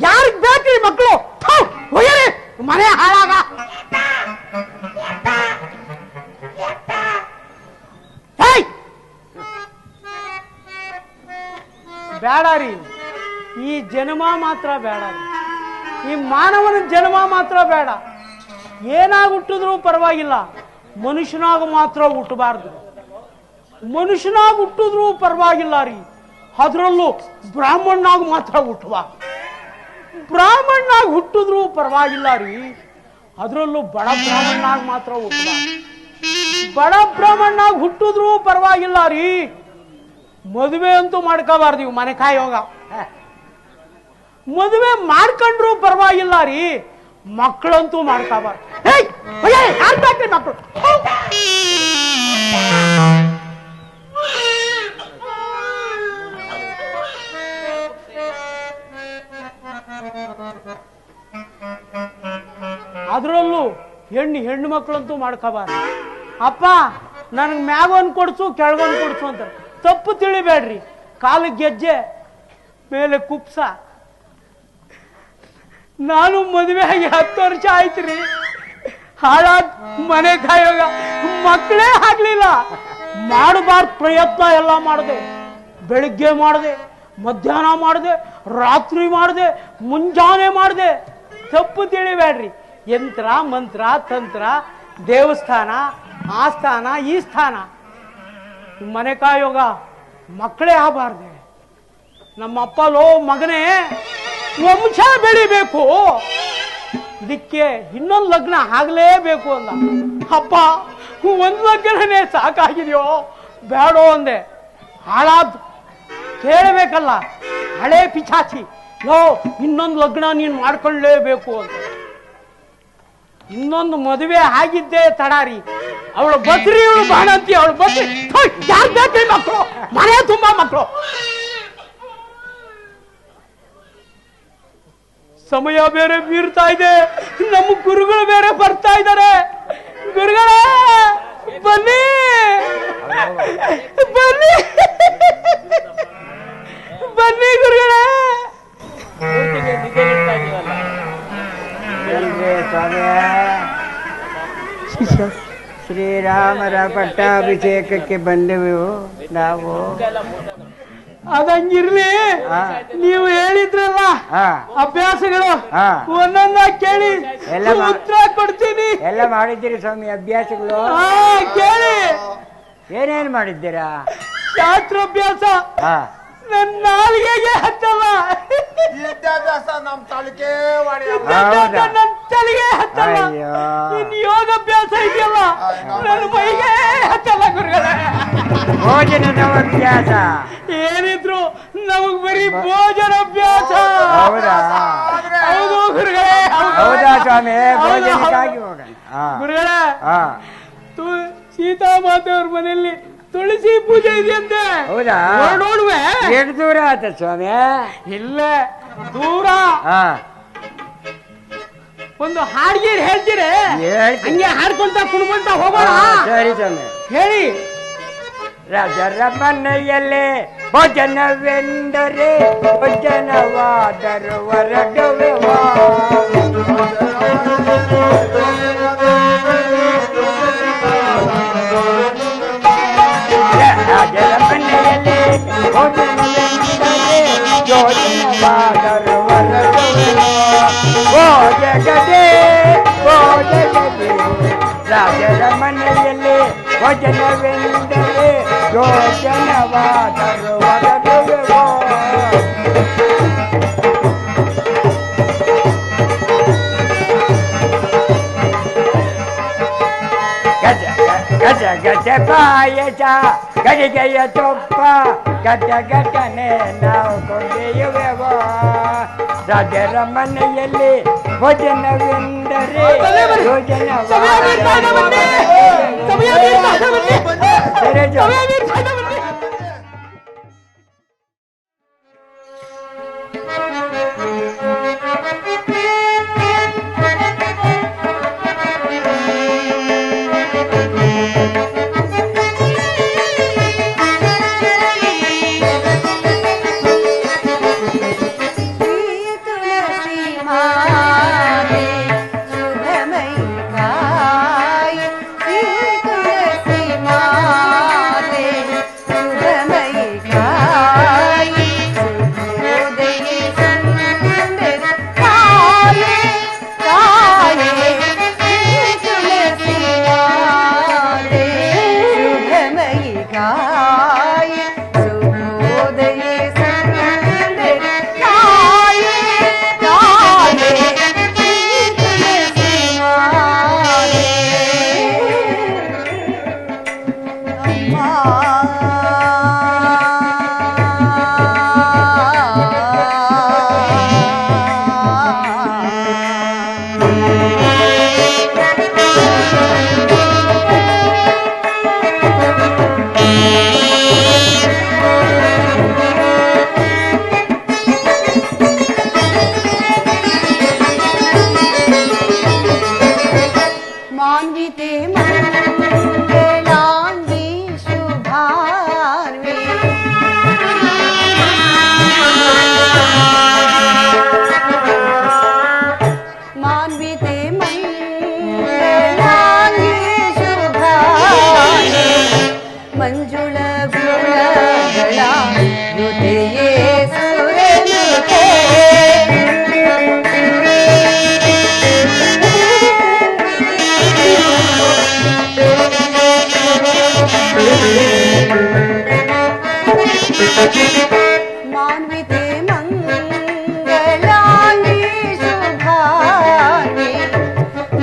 ಯಾರಿಗೆ ಬೇಕ್ರಿ ಮಕ್ಕಳು? ಮನೆ ಹಾಳಾಗ ಬೇಡ ರೀ, ಈ ಜನ್ಮ ಮಾತ್ರ ಬೇಡ ರೀ, ಈ ಮಾನವನ ಜನ್ಮ ಮಾತ್ರ ಬೇಡ. ಏನಾಗಿ ಹುಟ್ಟಿದ್ರು ಪರವಾಗಿಲ್ಲ, ಮನುಷ್ಯನಾಗ ಮಾತ್ರ ಹುಟ್ಟಬಾರ್ದು. ಮನುಷ್ಯನಾಗ ಹುಟ್ಟಿದ್ರು ಪರವಾಗಿಲ್ಲ ರೀ, ಅದರಲ್ಲೂ ಬ್ರಾಹ್ಮಣನಾಗ ಮಾತ್ರ ಹುಟ್ಟಬಾರ್ದು. ಬ್ರಾಹ್ಮಣನಾಗ ಹುಟ್ಟಿದ್ರು ಪರವಾಗಿಲ್ಲ ರೀ, ಅದರಲ್ಲೂ ಬಡ ಬ್ರಾಹ್ಮಣನಾಗ ಮಾತ್ರ ಹುಟ್ಟಬಾರ್ದು. ಬಡ ಬ್ರಾಹ್ಮಣನಾಗ ಹುಟ್ಟಿದ್ರು ಪರವಾಗಿಲ್ಲ ರೀ, ಮದುವೆ ಅಂತೂ ಮಾಡ್ಕೋಬಾರ್ದು. ಇವು ಮನೆ ಕಾಯೋಗ ಮದುವೆ ಮಾಡ್ಕೊಂಡ್ರು ಪರವಾಗಿಲ್ಲ ರೀ, ಮಕ್ಕಳಂತೂ ಮಾಡ್ಕೋಬಾರ್ದು. ಮಕ್ಕಳು ಅದರಲ್ಲೂ ಹೆಣ್ಣು ಮಕ್ಕಳಂತೂ ಮಾಡ್ಕೋಬಾರ್ದು. ಅಪ್ಪ ನನಗೆ ಮ್ಯಾಗೊಂದು ಕೊಡ್ಸು ಕೆಳಗೊಂದು ಕೊಡ್ಸು ಅಂತಾರೆ. ತಪ್ಪು ತಿಳಿಬೇಡ್ರಿ, ಕಾಲಿಗೆ ಗೆಜ್ಜೆ ಮೇಲೆ ಕುಪ್ಸ. ನಾನು ಮದುವೆ ಆಗಿ 10 ವರ್ಷ ಆಯ್ತು ರೀ, ಹಾಳಾದ ಮನೆ ಕಾಯೋಗ ಮಕ್ಕಳೇ ಆಗ್ಲಿಲ್ಲ. ಮಾಡಬಾರ್ದು ಪ್ರಯತ್ನ ಎಲ್ಲ ಮಾಡಿದೆ, ಬೆಳಿಗ್ಗೆ ಮಾಡಿದೆ, ಮಧ್ಯಾಹ್ನ ಮಾಡಿದೆ, ರಾತ್ರಿ ಮಾಡಿದೆ, ಮುಂಜಾನೆ ಮಾಡಿದೆ. ತಪ್ಪು ತಿಳಿಬೇಡ್ರಿ, ಯಂತ್ರ ಮಂತ್ರ ತಂತ್ರ, ದೇವಸ್ಥಾನ, ಆ ಸ್ಥಾನ ಈ ಸ್ಥಾನ, ಮನೆ ಕಾಯೋಗ ಮಕ್ಕಳೇ ಆಗಬಾರ್ದೆ. ನಮ್ಮಪ್ಪ ಲೋ ಮಗನೇ, ವಂಶ ಬೆಳಿಬೇಕು, ಇದಕ್ಕೆ ಇನ್ನೊಂದು ಲಗ್ನ ಆಗಲೇಬೇಕು ಅಂದ. ಅಪ್ಪ ಒಂದು ಲಗ್ನನೇ ಸಾಕಾಗಿದೆಯೋ ಬೇಡೋ ಅಂದೆ. ಹಾಳಾದ್ ಕೇಳಬೇಕಲ್ಲ, ಹಳೆ ಪಿಚಾಚಿ ಲೋ ಇನ್ನೊಂದು ಲಗ್ನ ನೀನು ಮಾಡ್ಕೊಳ್ಳೇಬೇಕು ಅಂತ. ಇನ್ನೊಂದು ಮದುವೆ ಆಗಿದ್ದೇ ತಡಾರಿ, ಅವಳು ಬದ್ರಿ, ಇವಳು ಬಾಣಂತಿ, ಅವಳು ಬದ್ರಿ. ಯಾರು ಬೇಕ್ರಿ ಮಕ್ಕಳು? ಮನೆ ತುಂಬಾ ಮಕ್ಕಳು. ಸಮಯ ಬೇರೆ ಮೀರ್ತಾ ಇದೆ, ನಮ್ಮ ಗುರುಗಳು ಬೇರೆ ಬರ್ತಾ ಇದ್ದಾರೆ. ಗುರುಗಳೇ ಬನ್ನಿ ಬನ್ನಿ ಬನ್ನಿ ಗುರುಗಳೇ. ಶ್ರೀರಾಮರ ಪಟ್ಟಾಭಿಷೇಕಕ್ಕೆ ಬಂದೆವು ನಾವು. ಅದಂಗಿರ್ಲಿ, ನೀವು ಹೇಳಿದ್ರಲ್ಲ ಅಭ್ಯಾಸಗಳು ಒಂದೊಂದಾಗಿ ಕೇಳಿ ಉತ್ತರ ಕೊಡ್ತೀನಿ. ಎಲ್ಲ ಮಾಡಿದ್ದೀರಿ ಸ್ವಾಮಿ ಅಭ್ಯಾಸಗಳು? ಕೇಳಿ. ಏನೇನು ಮಾಡಿದ್ದೀರಾ? ಶಾಸ್ತ್ರಾಭ್ಯಾಸ ನನ್ನ ನಾಲಿಗೆಗೆ ಹತ್ತಲ್ಲ, ವಿದ್ಯಾಭ್ಯಾಸ ನಮ್ಮ ತಲೆಗೆ ನನ್ನ ತಲೆಗೆ ಹತ್ತಲ್ಲ. ಇನ್ನು ಯೋಗಾಭ್ಯಾಸ ಇದೆಯಲ್ಲ ನನ್ನ ಮೈಗೆ ಹತ್ತಲ್ಲ. ಗುರುಗಳೇ ಭೋಜನದ ಅಭ್ಯಾಸ ಏನಿದ್ರು ನಮಗ್ ಬರೀ ಭೋಜನ ಅಭ್ಯಾಸ. ಹೌದಾ? ಹೌದು ಗುರುಗಳೇ. ಹೌದಾ ಸ್ವಾಮಿ? ಭೋಜನಕ್ಕಾಗಿ ಹೋಗೋಣ ಗುರುಗಳೇ. ಸೀತಾಮಾತೆಯವ್ರ ಮನೆಯಲ್ಲಿ ತುಳಸಿ ಪೂಜೆ ಇದೆಯಂತೆ. ಹೌದಾ? ನೋಡುವೆ. ಎಷ್ಟು ದೂರ ಆತ ಸ್ವಾಮಿ? ಇಲ್ಲೇ ದೂರ. ಒಂದು ಹಾಡ್ಗೀರ್ ಹೇಳ್ತೀರಿ? ಹಂಗೆ ಹಾಡ್ಕೊಂತ ಕುಡ್ಕೊಂತ ಹೋಗೋಣ. ಸರಿ ಸ್ವಾಮಿ ಹೇಳಿ. ರಾಜರ ಮನೆಯಲ್ಲೇ ಭೋಜನವೆಂದರೆ ಭೋಜನವಾದರು ಹೊರಡುವೆವಾ. ರಾಜರ ಮನೆಯಲ್ಲೇ ಭೋಜನವೆಂದರೆ ಭೋಜನವಾದರು ಹೊರಡುವೆವಾ. ಭೋಜಗದೆ ಭೋಜಗದೆ ರಾಜರ ಮನೆಯಲ್ಲಿ ಭೋಜನವೆಂದರೆ ಭೋಜನವಾದರು ಹೊರಡುವೆವೋ. ಗಜ ಗಜ ಗಜ ಪಾಯಸ ಗಡಿಗೆಯ ತುಪ್ಪ ಗಜ ಗಜನೆ ನಾವು ಕೊಂಡೆಯುವೆವೋ. ರಾಜರ ಮನೆಯಲ್ಲಿ ಭೋಜನವೆಂದರೆ ಭೋಜನವಾದರು. ಮಾನ್ವಿತೆ ಮಂಗಳಾಂಗಿ ಶುಭಾಂಗಿ ಮಂಜುಳ ಗುಣಗಳ ನುತೆಯೇ ಸುರನುತೆ ಮಾನ್ವಿತೆ ಮಂಗಳಾಂಗಿ ಶುಭಾಂಗಿ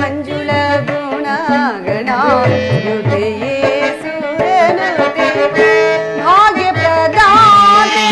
ಮಂಜುಳ ಗುಣಗಣ ನುತೆಯೇ ಸುರನುತೆ ಭಾಗ್ಯ ಪ್ರದಾನೆ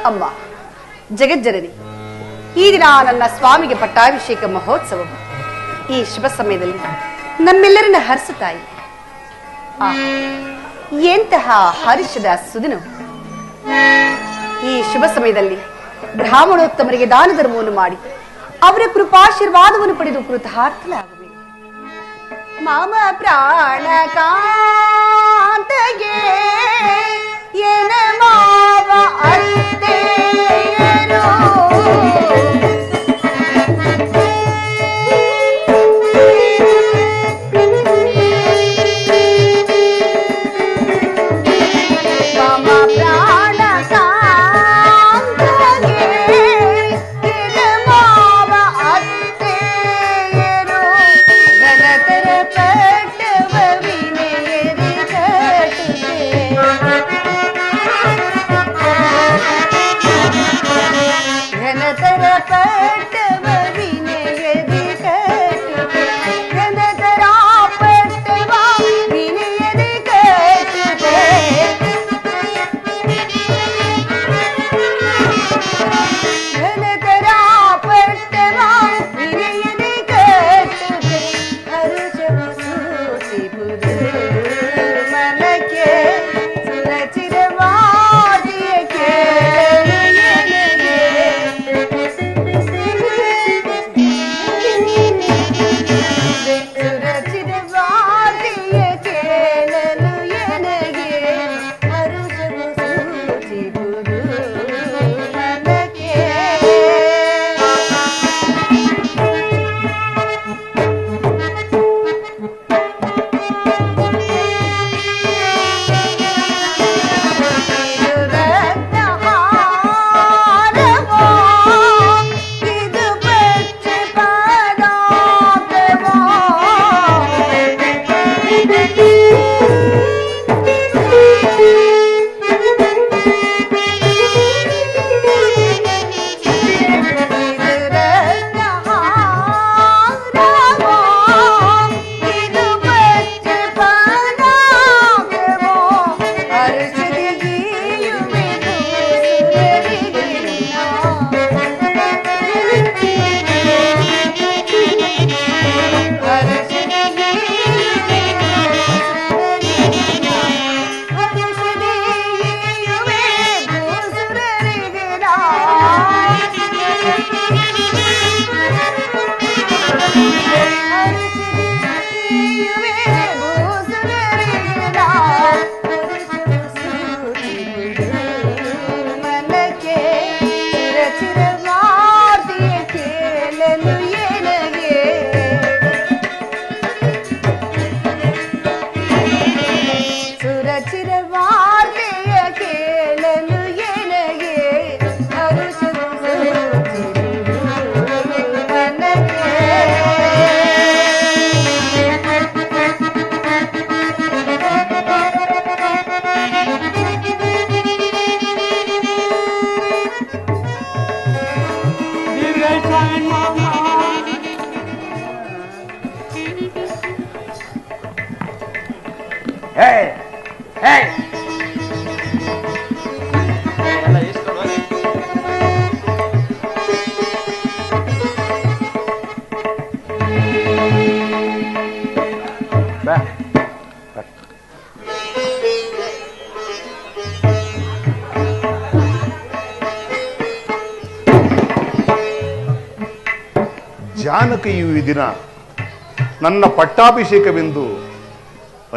ಅಮ್ಮ ಜಗಜ್ಜನನಿ, ಈ ದಿನ ನನ್ನ ಸ್ವಾಮಿಗೆ ಪಟ್ಟಾಭಿಷೇಕ ಮಹೋತ್ಸವ. ಈ ಶುಭ ಸಮಯದಲ್ಲಿ ನಮ್ಮೆಲ್ಲರನ್ನ ಹರಿಸುತ್ತಾಯಿ. ಎಂತಹ ಹರ್ಷದ ಸುದಿನವು. ಈ ಶುಭ ಸಮಯದಲ್ಲಿ ಬ್ರಾಹ್ಮಣೋತ್ತಮರಿಗೆ ದಾನ ಧರ್ಮವನ್ನು ಮಾಡಿ ಅವರ ಕೃಪಾಶೀರ್ವಾದವನ್ನು ಪಡೆದು ಕೃತಾರ್ಥಲಾಗುವೆ. ಮಾಮ ಪ್ರಾಣ ಕಾಂತಗೆ ಎನ ಮಾವ ಅತ್ತೆಯರು ಮಾಮ ಪ್ರಾಣ ಕಾಂತಗೆ ಎನ ಮಾವ ಅತ್ತೆಯರು ಘನತರ ಪಟ್ಟವ ವಿನಯದಿ ಕಟ್ಟುತ್ತೆ ಘನತರ ಪಟ್ಟವ ವಿನಯದಿ ಕಟ್ಟುತ್ತೆ ಘನತರ ಪಟ್ಟವ ವಿನಯದಿ ಕಟ್ಟುತ್ತೆ ಘನತರ ಪಟ್ಟವ ವಿನಯದಿ ಕಟ್ಟುತ್ತೆ ಹರುಷವ ಸೂಚಿಪುದು ಮನಕ್ಕೆ ಸುರಚಿರವಾದಿಯ ಕೇಳಲು ಚಿರವಾರ್ತೆಯ ಕೇಳಲು ಏನಗೆ ಸುರಚಿರ ವಾರ್ತೆಯ ಕೇಳಲು ಏನಗೆ ಹರುಷವು ನನಗೆ ಹೇ ಹೇ ಬಾ ಜಾನಕಿಯು ಈ ದಿನ ನನ್ನ ಪಟ್ಟಾಭಿಷೇಕವೆಂದು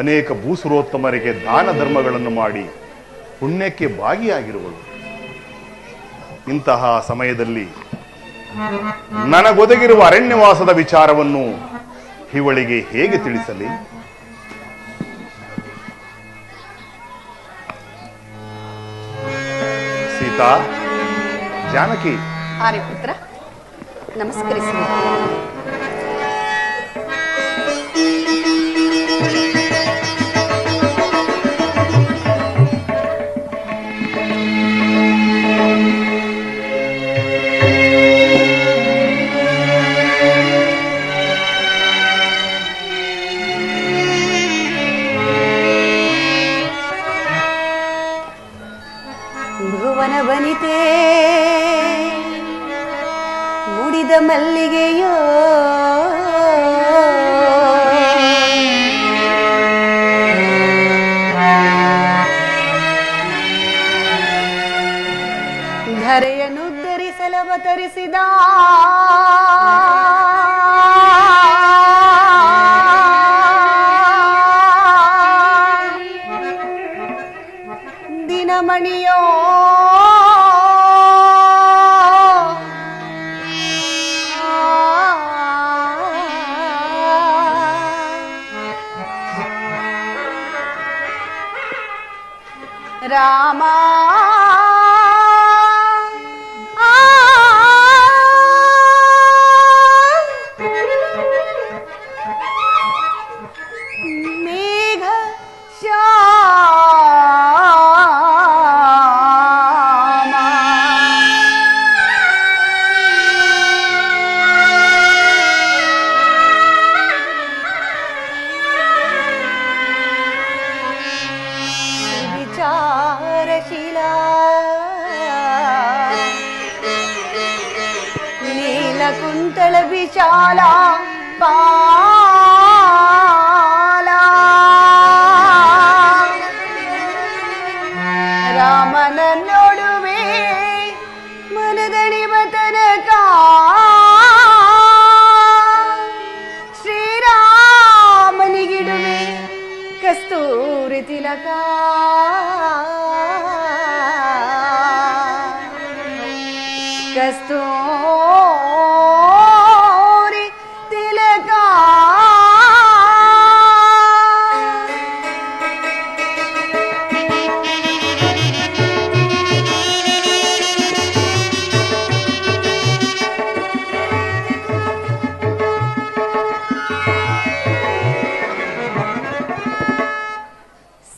ಅನೇಕ ಭೂಸುರೋತ್ತಮರಿಗೆ ದಾನ ಧರ್ಮಗಳನ್ನು ಮಾಡಿ ಪುಣ್ಯಕ್ಕೆ ಭಾಗಿಯಾಗಿರುವಳು. ಇಂತಹ ಸಮಯದಲ್ಲಿ ನನಗೊದಗಿರುವ ಅರಣ್ಯವಾಸದ ವಿಚಾರವನ್ನು ಇವಳಿಗೆ ಹೇಗೆ ತಿಳಿಸಲಿ? ಸೀತಾ, ಜಾನಕಿ. ಆರ್ಯಪುತ್ರ ನಮಸ್ಕರಿಸಿ. ಭುವನ ವನಿತೆ ಮುಡಿದ ಮಲ್ಲಿಗೆಯೋ ಧರೆಯನ್ನು ಧರಿಸಲವತರಿಸಿದ ದಿನಮಣಿಯೋ ರಾಮ ಮೇಘ ಶ್ಯಾಮ ವಿಚಾರಶೀಲ ನೀಲಕುಂತಳ ವಿಶಾಲ ಬಾಲ ರಾಮನ ನೋಡುವೆ ಮನದಣಿವ ತನಕ ಶ್ರೀರಾಮನಿಗಿಡುವೆ ಕಸ್ತೂರಿ ತಿಲಕ ಕಸ್ತೂರಿ ತಿಲಕ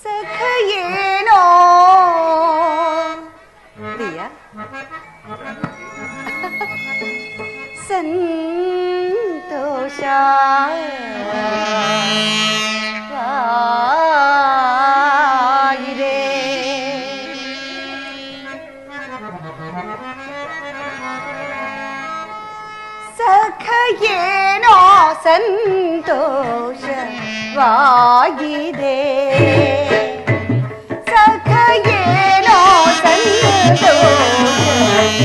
ಸಖಯೇನೋ ಪ್ರಿಯ ಸಂತೋಷ ವಾಗಿದೆ ಸಖಯೇನೋ ಸಂತೋಷವಾಗಿದೆ ಸಖಯೇನೋ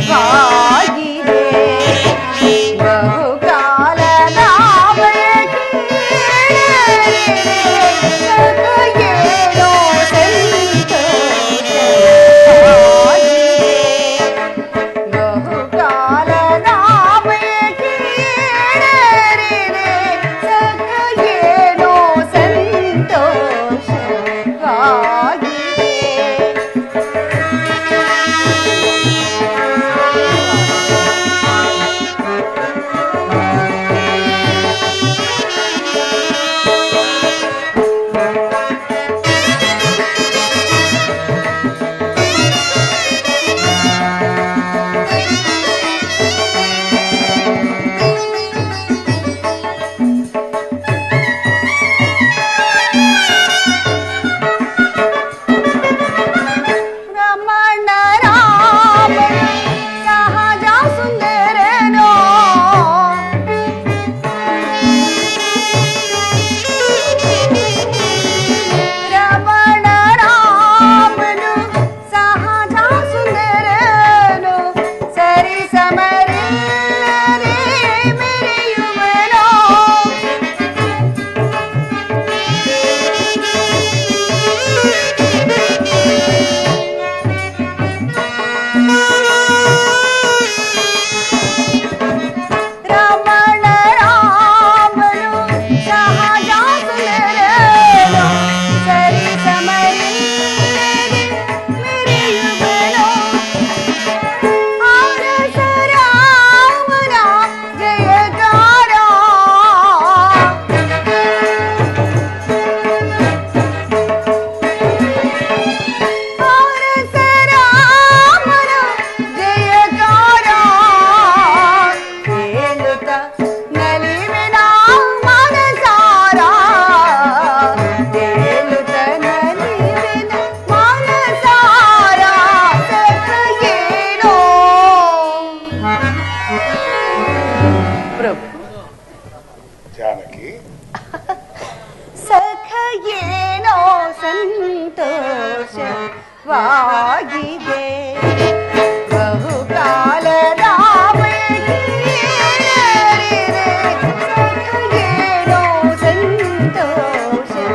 ಸಂತೋಷವಾಗಿದೆ ಬಹುಕಾಲದ ಸಖಯೇನೋ ಸಂತೋಷವಾಗಿದೆ ಬಹುಕಾಲದ ವಾಗಿದೆ ಬಹುಕಾಲದ ಏನೋ ಸಂತೋಷವಾಗಿದೆ.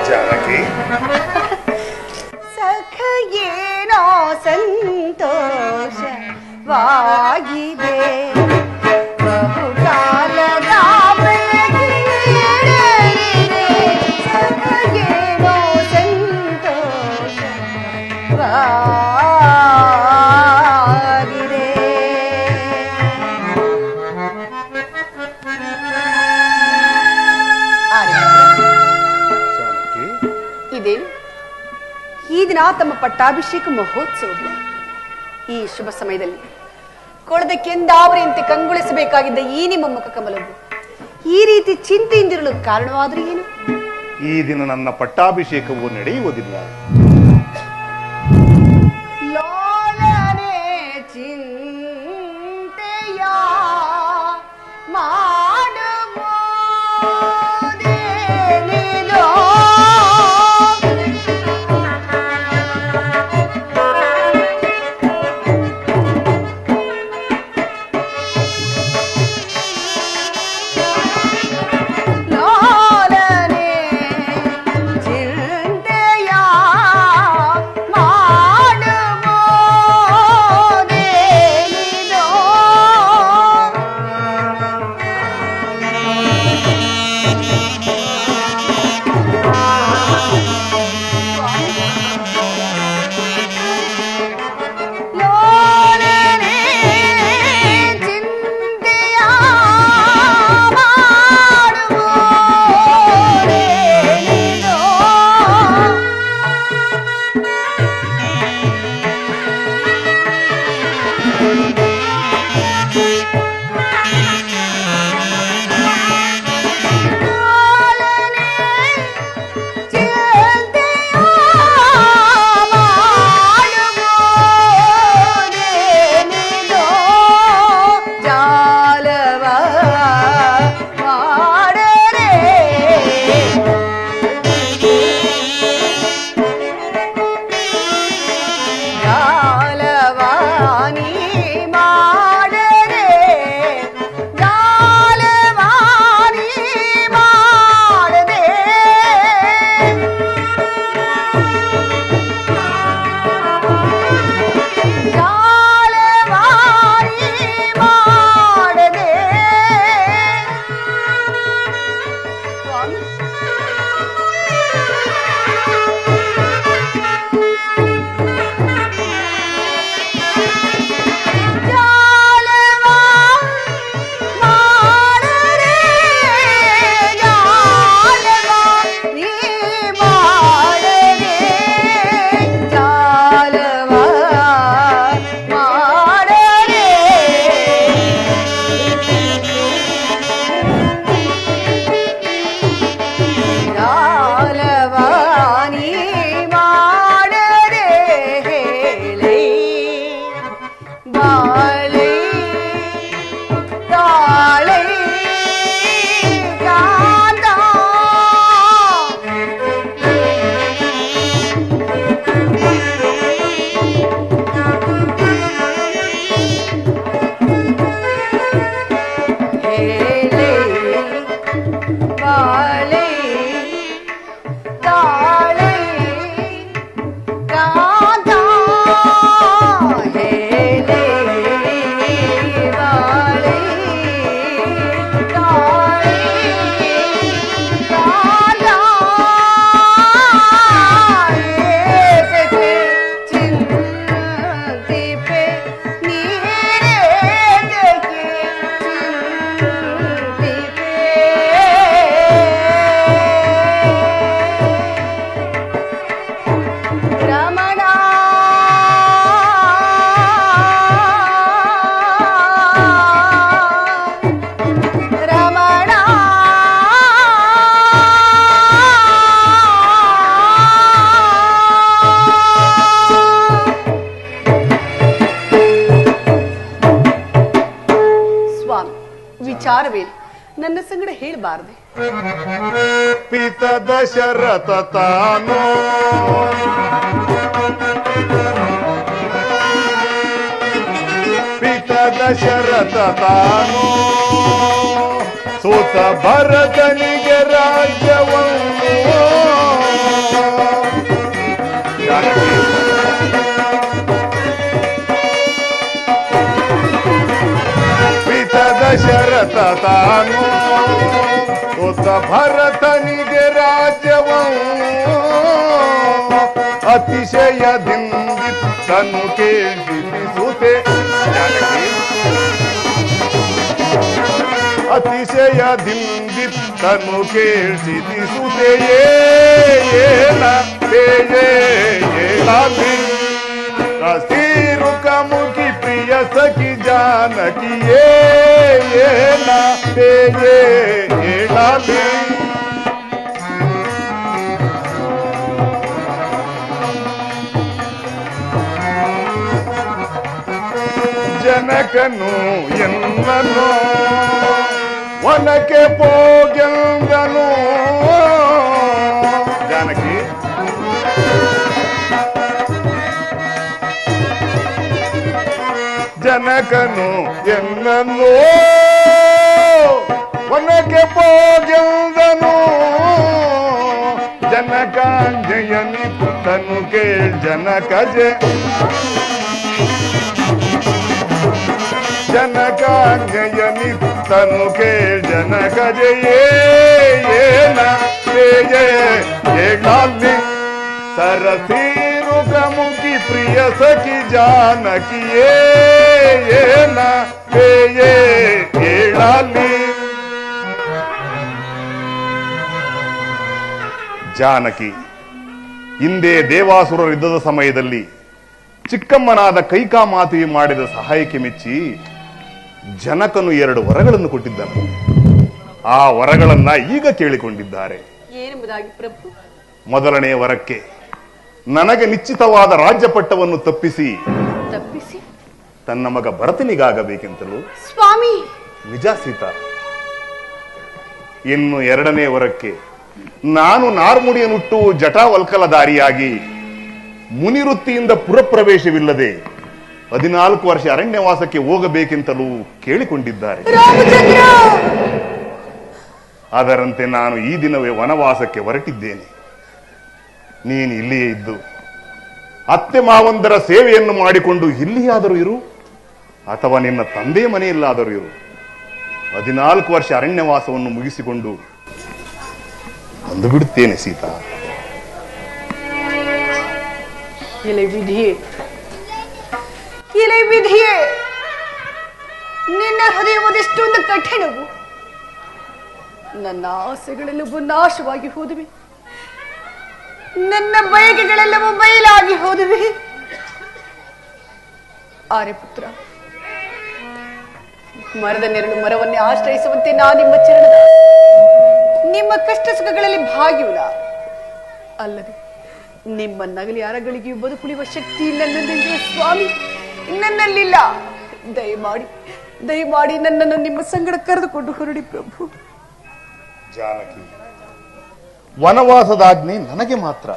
ಜಾನಕಿ, ಸಖ ಏನೋ ಸಂತೋಷವಾಗಿದೆ ಬಹುಕಾಲದ ಬೆಳಗಿನೀರಿದೆ. ಸಖ ಏನೋ ಸಂತೋಷವಾಗಿದೆ. ಜಾನಕಿ, ಇದೆ ಈ ದಿನ ತಮ್ಮ ಪಟ್ಟಾಭಿಷೇಕ ಮಹೋತ್ಸವ. ಈ ಶುಭ ಸಮಯದಲ್ಲಿ ಕೊಳದಕ್ಕೆಂದಾವರೆಯಂತೆ ಕಂಗೊಳಿಸಬೇಕಾಗಿದ್ದ ಈ ನಿಮ್ಮ ಮುಖ ಕಮಲವು ಈ ರೀತಿ ಚಿಂತೆಯಿಂದಿರಲು ಕಾರಣವಾದರೂ ಏನು? ಈ ದಿನ ನನ್ನ ಪಟ್ಟಾಭಿಷೇಕವು ನಡೆಯುವುದಿಲ್ಲ. ಲೋಲನೆ ಚಿಂತೆಯ ಮಾಡುವುದೇನಿದೋ? ಲೋಲನೆ ಚಿಂತೆಯ ವಿಚಾರವೇನು ನನ್ನ ಸಂಗಡ ಹೇಳಬಾರದೆ? ಪಿತ ದಶರಥ ತಾನೋ ಪಿತ ದಶರಥ ತಾನೋ ಸೋತ ಭರತನಿಗೆ ರಾಜ್ಯವನ್ನು ಪಿತ ದಶರಥ ತಾನೋ ಸೋತ ಭರತನಿಗೆ ರಾಜ್ಯವನ್ನು ಅತಿಶಯದಿಂದಿತ್ತನು ಕೇಳಿಸುತ್ತೆ ಅತಿಶಯದಿಂದಿತ್ತನು ಕೇಳಿಸುತ್ತೆಯೇ ಕಸೀರು ಕಮುಖಿ ಪ್ರಿಯ ಸಖಿ ಜಾನಕಿಯೇ ಹೇಳಲಿ ಜನಕನು ಎನ್ನನು ವನಕ್ಕೆ ಪೋಗೆಂದನು ಜಾನಕಿ ಜನಕನು ಎನ್ನನು ವನಕ್ಕೆ ಪೋಗೆಂದನು ಜನಕಾಂಜಯನಿ ಪುತ್ತನು ಕೇಳ್ ಜನಕಾಂಜಯನಿ ತನು ಕೇಳ್ ಜನಕ ಜಯೇನಾಲಿ ಸರಸೀರು ಪ್ರಮುಖಿ ಪ್ರಿಯ ಸಖಿ ಜಾನಕಿಯೇ ಹೇಳಲಿ. ಜಾನಕಿ ಹಿಂದೆ ದೇವಾಸುರರಿದ್ದದ ಸಮಯದಲ್ಲಿ ಚಿಕ್ಕಮ್ಮನಾದ ಕೈಕಾಮಾತೆಯು ಮಾಡಿದ ಸಹಾಯಕ್ಕೆ ಮೆಚ್ಚಿ ಜನಕನು 2 ವರಗಳನ್ನು ಕೊಟ್ಟಿದ್ದನು. ಆ ವರಗಳನ್ನ ಈಗ ಕೇಳಿಕೊಂಡಿದ್ದಾರೆ. ಏನೆಂಬುದಾಗಿ ಪ್ರಭು? ಮೊದಲನೇ ವರಕ್ಕೆ ನನಗೆ ನಿಶ್ಚಿತವಾದ ರಾಜ್ಯ ಪಟ್ಟವನ್ನು ತಪ್ಪಿಸಿ ತನ್ನ ಮಗ ಭರತನಿಗಾಗಬೇಕೆಂತಲೂ ಸ್ವಾಮಿ. ನಿಜ ಸೀತಾ. ಇನ್ನು 2ನೇ ವರಕ್ಕೆ ನಾನು ನಾರ್ಮುಡಿಯನ್ನುಟ್ಟು ಜಟಾವಲ್ಕಲಧಾರಿಯಾಗಿ ಮುನಿವೃತ್ತಿಯಿಂದ ಪುರಪ್ರವೇಶವಿಲ್ಲದೆ 14 ವರ್ಷ ಅರಣ್ಯವಾಸಕ್ಕೆ ಹೋಗಬೇಕೆಂತಲೂ ಕೇಳಿಕೊಂಡಿದ್ದಾರೆ. ಅದರಂತೆ ನಾನು ಈ ದಿನವೇ ವನವಾಸಕ್ಕೆ ಹೊರಟಿದ್ದೇನೆ. ನೀನು ಇಲ್ಲಿಯೇ ಇದ್ದು ಅತ್ತೆ ಮಾವಂದರ ಸೇವೆಯನ್ನು ಮಾಡಿಕೊಂಡು ಇಲ್ಲಿಯಾದರೂ ಇರು, ಅಥವಾ ನಿನ್ನ ತಂದೆ ಮನೆಯಲ್ಲಾದರೂ ಇರು. 14 ವರ್ಷ ಅರಣ್ಯವಾಸವನ್ನು ಮುಗಿಸಿಕೊಂಡು ಬಂದು ಬಿಡುತ್ತೇನೆ ಸೀತಾ. ಎಲೆ ವಿಧಿಯೇ, ನಿನ್ನ ಹೃದಯವದೆಷ್ಟೊಂದು ಕಠಿಣವು. ನನ್ನ ಆಸೆಗಳೆಲ್ಲವೂ ನಾಶವಾಗಿ ಹೋದವೆ, ನನ್ನ ಬಯಕೆಗಳೆಲ್ಲವೂ ಬಯಲಾಗಿ ಹೋದವೆ. ಆರ್ಯಪುತ್ರ, ಮರದ ನೆರಳು ಮರವನ್ನೇ ಆಶ್ರಯಿಸುವಂತೆ ನಾ ನಿಮ್ಮ ಚರಣದ ನಿಮ್ಮ ಕಷ್ಟ ಸುಖಗಳಲ್ಲಿ ಭಾಗಿಯುಲ್ಲ. ಅಲ್ಲದೆ ನಿಮ್ಮ ನಗಲಿ ಅರಗಳಿಗೆಯೂ ಬದುಕುಳಿಯುವ ಶಕ್ತಿ ನನ್ನಲ್ಲಿದೆ ಸ್ವಾಮಿ, ನನ್ನಲ್ಲಿಲ್ಲ. ದಯಮಾಡಿ ನನ್ನನ್ನು ನಿಮ್ಮ ಸಂಗಡ ಕರೆದುಕೊಂಡು ಹೊರಡಿ ಪ್ರಭು. ಜಾನಕಿ, ವನವಾಸದಾಜ್ಞೆ ನನಗೆ ಮಾತ್ರ.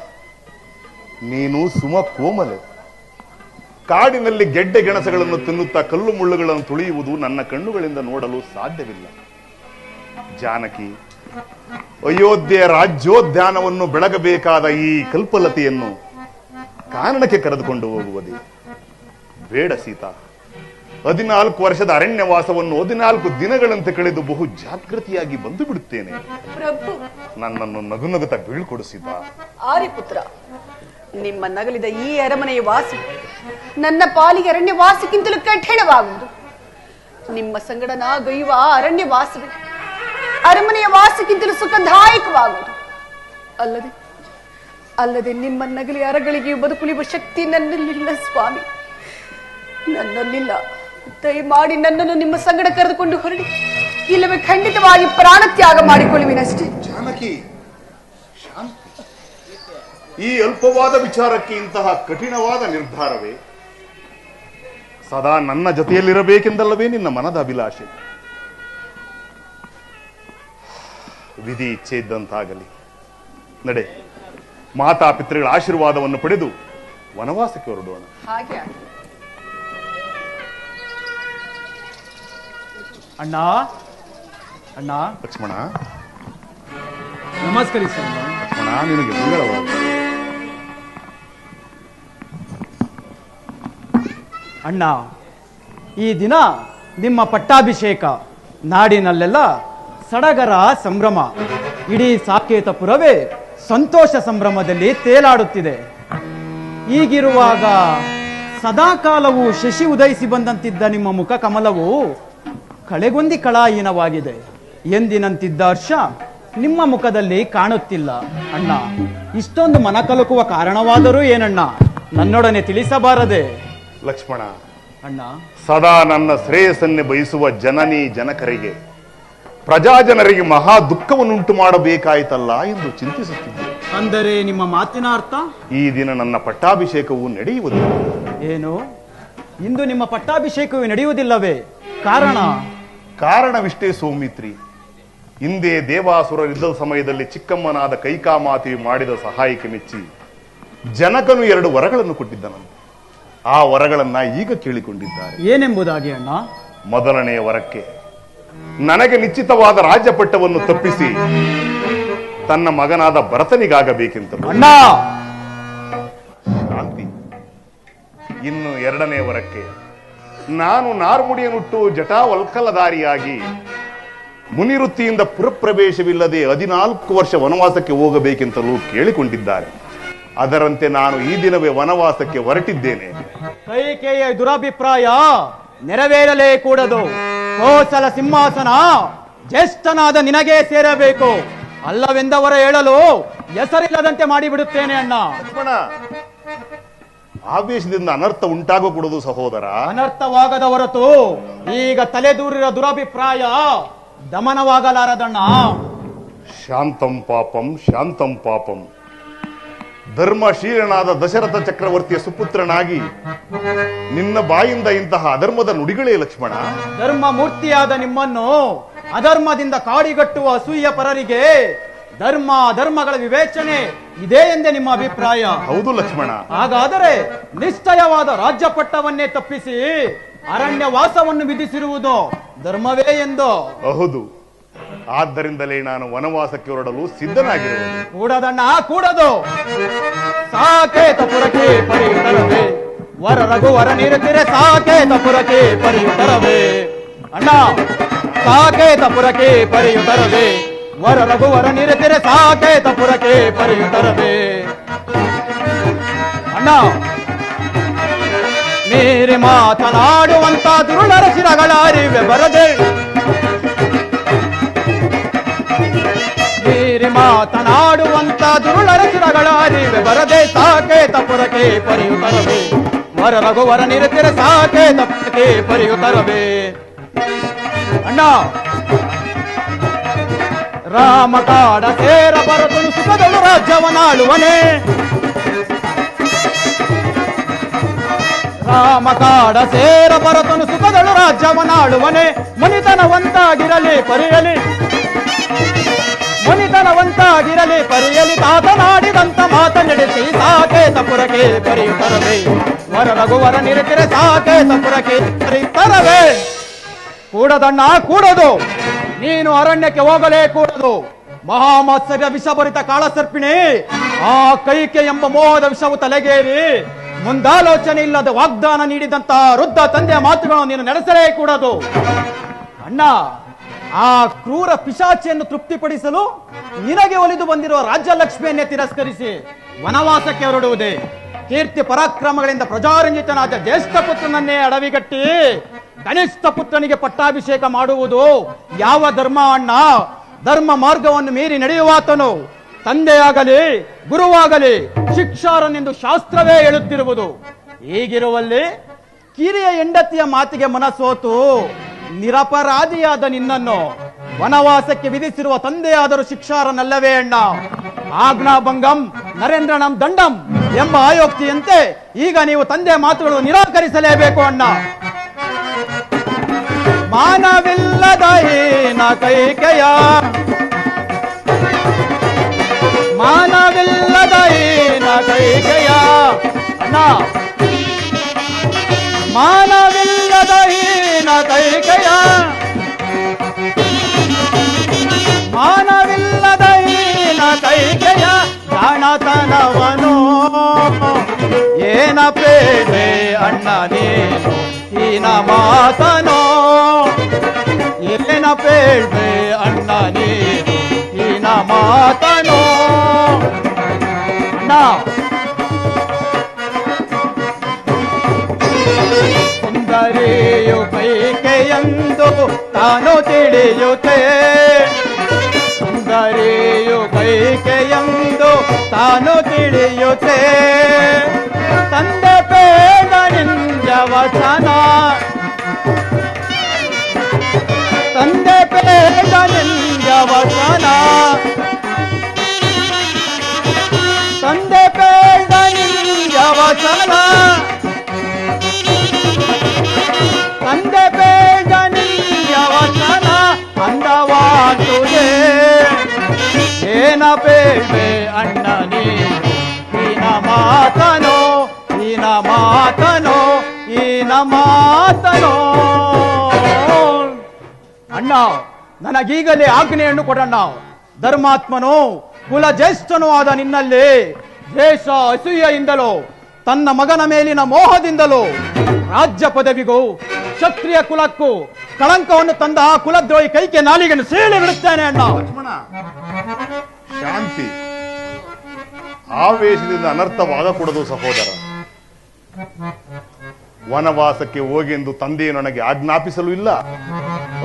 ನೀನು ಸುಮ ಕೋಮಲೆ. ಕಾಡಿನಲ್ಲಿ ಗೆಡ್ಡೆ ಗೆಣಸಗಳನ್ನು ತಿನ್ನುತ್ತಾ ಕಲ್ಲು ಮುಳ್ಳುಗಳನ್ನು ತುಳಿಯುವುದು ನನ್ನ ಕಣ್ಣುಗಳಿಂದ ನೋಡಲು ಸಾಧ್ಯವಿಲ್ಲ. ಜಾನಕಿ, ಅಯೋಧ್ಯೆ ರಾಜ್ಯೋದ್ಯಾನವನ್ನು ಬೆಳಗಬೇಕಾದ ಈ ಕಲ್ಪಲತೆಯನ್ನು ಕಾರಣಕ್ಕೆ ಕರೆದುಕೊಂಡು ಹೋಗುವುದೇ ಬೇಡ ಸೀತಾ. 14 ವರ್ಷದ ಅರಣ್ಯವಾಸವನ್ನು 14 ದಿನಗಳಂತೆ ಕಳೆದು ಬಹು ಜಾಗೃತಿಯಾಗಿ ಬಂದು ಬಿಡುತ್ತೇನೆ. ನನ್ನನ್ನು ನಗುನಗುತ್ತಾ ಬೀಳ್ಕೊಡು ಸೀತಾ. ಆರ್ಯಪುತ್ರ, ನಿಮ್ಮ ನಗಲಿದ ಈ ಅರಮನೆಯ ವಾಸ ನನ್ನ ಪಾಲಿಗೆ ಅರಣ್ಯವಾಸಕ್ಕಿಂತಲೂ ಕಠಿಣವಾಗುವುದು. ನಿಮ್ಮ ಸಂಗಡ ನಾ ಗೈಯುವ ಅರಣ್ಯ ವಾಸವೇ ಅರಮನೆಯ ವಾಸಕ್ಕಿಂತಲೂ ಸುಖದಾಯಕವಾಗುವುದು. ಅಲ್ಲದೆ ನಿಮ್ಮ ನಗಲಿ ಅರಗಳಿಗೆ ಬದುಕುಳಿಯುವ ಶಕ್ತಿ ನನ್ನಲ್ಲಿಲ್ಲ ಸ್ವಾಮಿ, ನನ್ನಲ್ಲಿಲ್ಲ. ದಯಮಾಡಿ ನನ್ನನ್ನು ನಿಮ್ಮ ಸಂಗಡ ಕರೆದುಕೊಂಡು ಹೊರಡಿ, ಇಲ್ಲವೇ ಖಂಡಿತವಾಗಿ ಪ್ರಾಣತ್ಯಾಗ ಮಾಡಿಕೊಳ್ಳುವಿನಷ್ಟೇ. ಜಾನಕಿ, ಈ ಅಲ್ಪವಾದ ವಿಚಾರಕ್ಕೆ ಇಂತಹ ಕಠಿಣವಾದ ನಿರ್ಧಾರವೇ? ಸದಾ ನನ್ನ ಜೊತೆಯಲ್ಲಿರಬೇಕೆಂದಲ್ಲವೇ ನಿನ್ನ ಮನದ ಅಭಿಲಾಷೆ? ವಿಧಿ ಇಚ್ಛೆ ಇದ್ದಂತಾಗಲಿ. ನಡೆ, ಮಾತಾಪಿತೃಗಳ ಆಶೀರ್ವಾದವನ್ನು ಪಡೆದು ವನವಾಸಕ್ಕೆ ಹೊರಡೋಣ. ಹಾಗೆ ಆಗ್ಲಿ. ಅಣ್ಣ ಅಣ್ಣ ಲಕ್ಷ್ಮಣ, ನಮಸ್ಕರಿಸ ಲಕ್ಷ್ಮಣ, ನಿನಗೆ ಮಂಗಳವಾಗಲಿ. ಅಣ್ಣ, ಈ ದಿನ ನಿಮ್ಮ ಪಟ್ಟಾಭಿಷೇಕ. ನಾಡಿನಲ್ಲೆಲ್ಲ ಸಡಗರ ಸಂಭ್ರಮ. ಇಡೀ ಸಾಕೇತಪುರವೇ ಸಂತೋಷ ಸಂಭ್ರಮದಲ್ಲಿ ತೇಲಾಡುತ್ತಿದೆ. ಹೀಗಿರುವಾಗ ಸದಾಕಾಲವೂ ಶಶಿ ಉದಯಿಸಿ ಬಂದಂತಿದ್ದ ನಿಮ್ಮ ಮುಖ ಕಮಲವು ಕಳೆಗೊಂದಿ ಕಳಾಹೀನವಾಗಿದೆ. ಎಂದಿನಂತಿದ್ದ ಹರ್ಷ ನಿಮ್ಮ ಮುಖದಲ್ಲಿ ಕಾಣುತ್ತಿಲ್ಲ. ಅಣ್ಣ, ಇಷ್ಟೊಂದು ಮನ ಕಲುಕುವ ಕಾರಣವಾದರೂ ಏನಣ್ಣ, ನನ್ನೊಡನೆ ತಿಳಿಸಬಾರದೆ? ಲಕ್ಷ್ಮಣ, ಅಣ್ಣ, ಸದಾ ನನ್ನ ಶ್ರೇಯಸ್ಸನ್ನೇ ಬಯಸುವ ಜನನಿ ಜನಕರಿಗೆ, ಪ್ರಜಾಜನರಿಗೆ ಮಹಾ ದುಃಖವನ್ನುಂಟು ಮಾಡಬೇಕಾಯಿತಲ್ಲ ಎಂದು ಚಿಂತಿಸುತ್ತಿದ್ದೆ. ಅಂದರೆ ನಿಮ್ಮ ಮಾತಿನ ಅರ್ಥ? ಈ ದಿನ ನನ್ನ ಪಟ್ಟಾಭಿಷೇಕವು ನಡೆಯುವುದಿಲ್ಲ. ಏನು, ಇಂದು ನಿಮ್ಮ ಪಟ್ಟಾಭಿಷೇಕವೇ ನಡೆಯುವುದಿಲ್ಲವೇ? ಕಾರಣವಿಷ್ಟೇ ಸೌಮಿತ್ರಿ. ಹಿಂದೆ ದೇವಾಸುರರಿದ್ದ ಸಮಯದಲ್ಲಿ ಚಿಕ್ಕಮ್ಮನಾದ ಕೈಕಾಮಾತೆಯು ಮಾಡಿದ ಸಹಾಯಕ್ಕೆ ಮೆಚ್ಚಿ ಜನಕನು 2 ವರಗಳನ್ನು ಕೊಟ್ಟಿದ್ದನಂತೆ. ಆ ವರಗಳನ್ನ ಈಗ ಕೇಳಿಕೊಂಡಿದ್ದಾರೆ. ಏನೆಂಬುದಾಗಿ ಅಣ್ಣ? ಮೊದಲನೆಯ ವರಕ್ಕೆ ನನಗೆ ನಿಶ್ಚಿತವಾದ ರಾಜ್ಯ ಪಟ್ಟವನ್ನು ತಪ್ಪಿಸಿ ತನ್ನ ಮಗನಾದ ಭರತನಿಗಾಗಬೇಕೆಂತಲೂ. ಅಣ್ಣ, ಶಾಂತಿ. ಇನ್ನು 2ನೇ ವರಕ್ಕೆ ನಾನು ನಾರ್ಮುಡಿಯನ್ನುಟ್ಟು ಜಟಾವಲ್ಕಲಧಾರಿಯಾಗಿ ಮುನಿವೃತ್ತಿಯಿಂದ ಪುರಪ್ರವೇಶವಿಲ್ಲದೆ 14 ವರ್ಷ ವನವಾಸಕ್ಕೆ ಹೋಗಬೇಕೆಂತಲೂ ಕೇಳಿಕೊಂಡಿದ್ದಾರೆ. ಅದರಂತೆ ನಾನು ಈ ದಿನವೇ ವನವಾಸಕ್ಕೆ ಹೊರಟಿದ್ದೇನೆ. ಕೈಕೇಯಿಯ ದುರಭಿಪ್ರಾಯ ನೆರವೇರಲೇ ಕೂಡದು. ಕೋಸಲ ಸಿಂಹಾಸನ ಜ್ಯೇಷ್ಠನಾದ ನಿನಗೇ ಸೇರಬೇಕು. ಅಲ್ಲವೆಂದವರ ಹೇಳಲು ಹೆಸರಿಲ್ಲದಂತೆ ಮಾಡಿಬಿಡುತ್ತೇನೆ ಅಣ್ಣ. ಲಕ್ಷ್ಮಣ, ಆವೇಶದಿಂದ ಅನರ್ಥ ಉಂಟಾಗಕೂಡದು ಸಹೋದರ. ಅನರ್ಥವಾಗದ ಹೊರತು ಈಗ ತಲೆದೂರಿರ ದುರಭಿಪ್ರಾಯ ದಮನವಾಗಲಾರದಣ್ಣ. ಶಾಂತಂ ಪಾಪಂ ಶಾಂತಂ ಪಾಪಂ. ಧರ್ಮಶೀಲನಾದ ದಶರಥ ಚಕ್ರವರ್ತಿಯ ಸುಪುತ್ರನಾಗಿ ನಿನ್ನ ಬಾಯಿಂದ ಇಂತಹ ಅಧರ್ಮದ ನುಡಿಗಳೇ ಲಕ್ಷ್ಮಣ. ಧರ್ಮ ಮೂರ್ತಿಯಾದ ನಿಮ್ಮನ್ನು ಅಧರ್ಮದಿಂದ ಕಾಡಿಗಟ್ಟುವ ಅಸೂಯ ಪರರಿಗೆ ಧರ್ಮಗಳ ವಿವೇಚನೆ ಇದೆ ಎಂದೇ ನಿಮ್ಮ ಅಭಿಪ್ರಾಯ? ಹೌದು ಲಕ್ಷ್ಮಣ. ಹಾಗಾದರೆ ನಿಶ್ಚಯವಾದ ರಾಜ್ಯ ಪಟ್ಟವನ್ನೇ ತಪ್ಪಿಸಿ ಅರಣ್ಯ ವಾಸವನ್ನು ವಿಧಿಸಿರುವುದು ಧರ್ಮವೇ ಎಂದು? ಹೌದು. ಆದ್ದರಿಂದಲೇ ನಾನು ವನವಾಸಕ್ಕೆ ಹೊರಡಲು ಸಿದ್ಧನಾಗಿರುವುದು. ಕೂಡದಣ್ಣ, ಕೂಡದು. ಸಾಕೇತಪುರಕ್ಕೆ ಪರಿಯುತ್ತರವೇ ವರ ರಘುವರ ನಿರುತ್ತಿರೆ. ಸಾಕೇತಪುರಕ್ಕೆ ಪರಿಯುತ್ತರವೇ ಅಣ್ಣ. ಸಾಕೇತಪುರಕ್ಕೆ ಪರಿಯುತ್ತರವೇ ವರ ರಘುವರ ನಿರುತ್ತಿರೆ. ಸಾಕೇತಪುರಕ್ಕೆ ಪರಿಯುತ್ತರವೇ ಅಣ್ಣ. ಮೀರಿ ಮಾತನಾಡುವಂತ ದುರುಳರ ಶಿರಗಳಾರಿವೆ ಬರದೆ. ಮೀರಿ ಮಾತನಾಡುವಂತ ದುರುಳರ ಶಿರಗಳಾರಿವೆ ಬರದೆ. ಸಾಕೇತಪುರಕ್ಕೆ ಪರಿಯುತ್ತರವೇ ವರ ರಘುವರ ನಿರುತ್ತಿರೆ. ಸಾಕೇತಪುರಕ್ಕೆ ಪರಿಯುತ್ತರವೇ ಅಣ್ಣ. ರಾಮ ಕಾಡ ಸೇರ ಬರದನು ಸುಖದಳು ರಾಜ್ಯವನಾಳುವನೇ. ರಾಮ ಕಾಡ ಸೇರ ಬರತನು ಸುಖದಳು ರಾಜ್ಯವನಾಳುವನೇ. ಮನಿತನವಂತಾಗಿರಲಿ ಪರಿಯಲಿ, ಮನಿತನವಂತಾಗಿರಲಿ ಪರಿಯಲಿ. ತಾತನಾಡಿದಂತ ಮಾತ ನಡೆಸಿ ಸಾಕೇತಪುರಕ್ಕೆ ಪರಿಯುತ್ತರವೇ ವರ ರಘುವರ ನಿರುತ್ತಿರೆ. ಸಾಕೇತಪುರಕ್ಕೆ ಪರಿಯುತ್ತರವೇ. ಕೂಡದಣ್ಣ, ಕೂಡದು. ನೀನು ಅರಣ್ಯಕ್ಕೆ ಹೋಗಲೇ ಕೂಡದು. ಮಹಾಮತ್ಸರ್ಯ ವಿಷಭರಿತ ಕಾಳಸರ್ಪಿಣಿ. ಆ ಕೈಕೆ ಎಂಬ ಮೋಹದ ವಿಷವು ತಲೆಗೇರಿ ಮುಂದಾಲೋಚನೆ ಇಲ್ಲದ ವಾಗ್ದಾನ ನೀಡಿದಂತಹ ವೃದ್ಧ ತಂದೆಯ ಮಾತುಗಳನ್ನು ನೀನು ನಡೆಸಲೇ ಕೂಡದು. ಅಣ್ಣ, ಆ ಕ್ರೂರ ಪಿಶಾಚಿಯನ್ನು ತೃಪ್ತಿಪಡಿಸಲು ನಿನಗೆ ಒಲಿದು ಬಂದಿರುವ ರಾಜ್ಯಲಕ್ಷ್ಮಿಯನ್ನೇ ತಿರಸ್ಕರಿಸಿ ವನವಾಸಕ್ಕೆ ಹೊರಡುವುದೇ? ಕೀರ್ತಿ ಪರಾಕ್ರಮಗಳಿಂದ ಪ್ರಜಾರಂಜಿತನಾದ ಜ್ಯೇಷ್ಠ ಪುತ್ರನನ್ನೇ ಅಡವಿಗಟ್ಟಿ ಕನಿಷ್ಠ ಪುತ್ರನಿಗೆ ಪಟ್ಟಾಭಿಷೇಕ ಮಾಡುವುದು ಯಾವ ಧರ್ಮ ಅಣ್ಣ? ಧರ್ಮ ಮಾರ್ಗವನ್ನು ಮೀರಿ ನಡೆಯುವಾತನು ತಂದೆಯಾಗಲಿ ಗುರುವಾಗಲಿ ಶಿಕ್ಷಾರನೆಂದು ಶಾಸ್ತ್ರವೇ ಹೇಳುತ್ತಿರುವುದು. ಹೀಗಿರುವಲ್ಲಿ ಕಿರಿಯ ಹೆಂಡತಿಯ ಮಾತಿಗೆ ಮನಸೋತು ನಿರಪರಾಧಿಯಾದ ನಿನ್ನನ್ನು ವನವಾಸಕ್ಕೆ ವಿಧಿಸಿರುವ ತಂದೆಯಾದರೂ ಶಿಕ್ಷಾರನಲ್ಲವೇ ಅಣ್ಣ? ಆಜ್ಞಾಭಂಗಂ ನರೇಂದ್ರನಂ ದಂಡಂ ಎಂಬ ಆಯೋಕ್ತಿಯಂತೆ ಈಗ ನೀವು ತಂದೆ ಮಾತುಗಳು ನಿರಾಕರಿಸಲೇಬೇಕು ಅಣ್ಣ. ಮಾನವಿಲ್ಲದ ಹೀನ ಕೈಕೆಯ ಮಾನವಿಲ್ಲದ ಹೀನ ಕೈಕೆಯ ಅಣ್ಣ ಮಾನವಿಲ್ಲದ ಹೀನ ಕೈಕೆಯ ಮಾನವಿಲ್ಲದ ಹೀನ ಕೈಕೆಯ ಜಾಣತನವನು ಏನ ಪೇಡೆ ಅಣ್ಣ ನೀನು ಹೀನ ಮಾತನೋ ಏನ ಪೇಡೆ ಅಣ್ಣ ನೀನು ಹೀನ ಮಾತನೋ ಅಣ್ಣ ಸುಂದರಿಯು ಕೈಕೆಯೆಂದು ತಾನು ತಿಳಿಯುತ್ತೆ ಸುಂದರಿಯು ಕೈಕೆಯೆಂದು ತಾನು ತಿಳಿಯುತ್ತೆ ತಂದೆ ಬೇಡ ನಿಂಜ ವಚನ ತಂದೆ ಬೇಡ ನಿಂಜ ವಚನ ತಂದೆ ಬೇಡ ನಿಂಜ ವಚನ ತಂದೆ ಬೇಡ ನಿಂಜ ವಚನ ಅಂದವಾಗುವುದೇ ಏನ ಬೇಡ್ವೆ ಅಣ್ಣ ನೀನು ಹೀನ ಮಾತನೋ ಹೀನ ಮಾತನೋ ಹೀನ ಮಾತನೋ ಅಣ್ಣ ನನಗೀಗಲೇ ಆಜ್ಞೆಯನ್ನು ಕೊಡಣ್ಣ ಧರ್ಮಾತ್ಮನು ಕುಲ ಜ್ಯೇಷ್ಠನೂ ಆದ ನಿನ್ನಲ್ಲಿ ದ್ವೇಷ ಅಸೂಯೆಯಿಂದಲೋ ತನ್ನ ಮಗನ ಮೇಲಿನ ಮೋಹದಿಂದಲೋ ರಾಜ್ಯ ಪದವಿಗೂ ಕ್ಷತ್ರಿಯ ಕುಲಕ್ಕೂ ಕಳಂಕವನ್ನು ತಂದ ಆ ಕುಲದ್ರೋಹಿ ಕೈಕೆ ನಾಲಿಗೆಯನ್ನು ಸೀಳಿ ಬಿಡುತ್ತೇನೆ ಅಣ್ಣ. ಲಕ್ಷ್ಮಣ ಶಾಂತಿ, ಆವೇಶದಿಂದ ಅನರ್ಥವಾಗಕೂಡದು ಸಹೋದರ. ವನವಾಸಕ್ಕೆ ಹೋಗಿ ಎಂದು ತಂದೆಯು ನನಗೆ ಆಜ್ಞಾಪಿಸಲು ಇಲ್ಲ,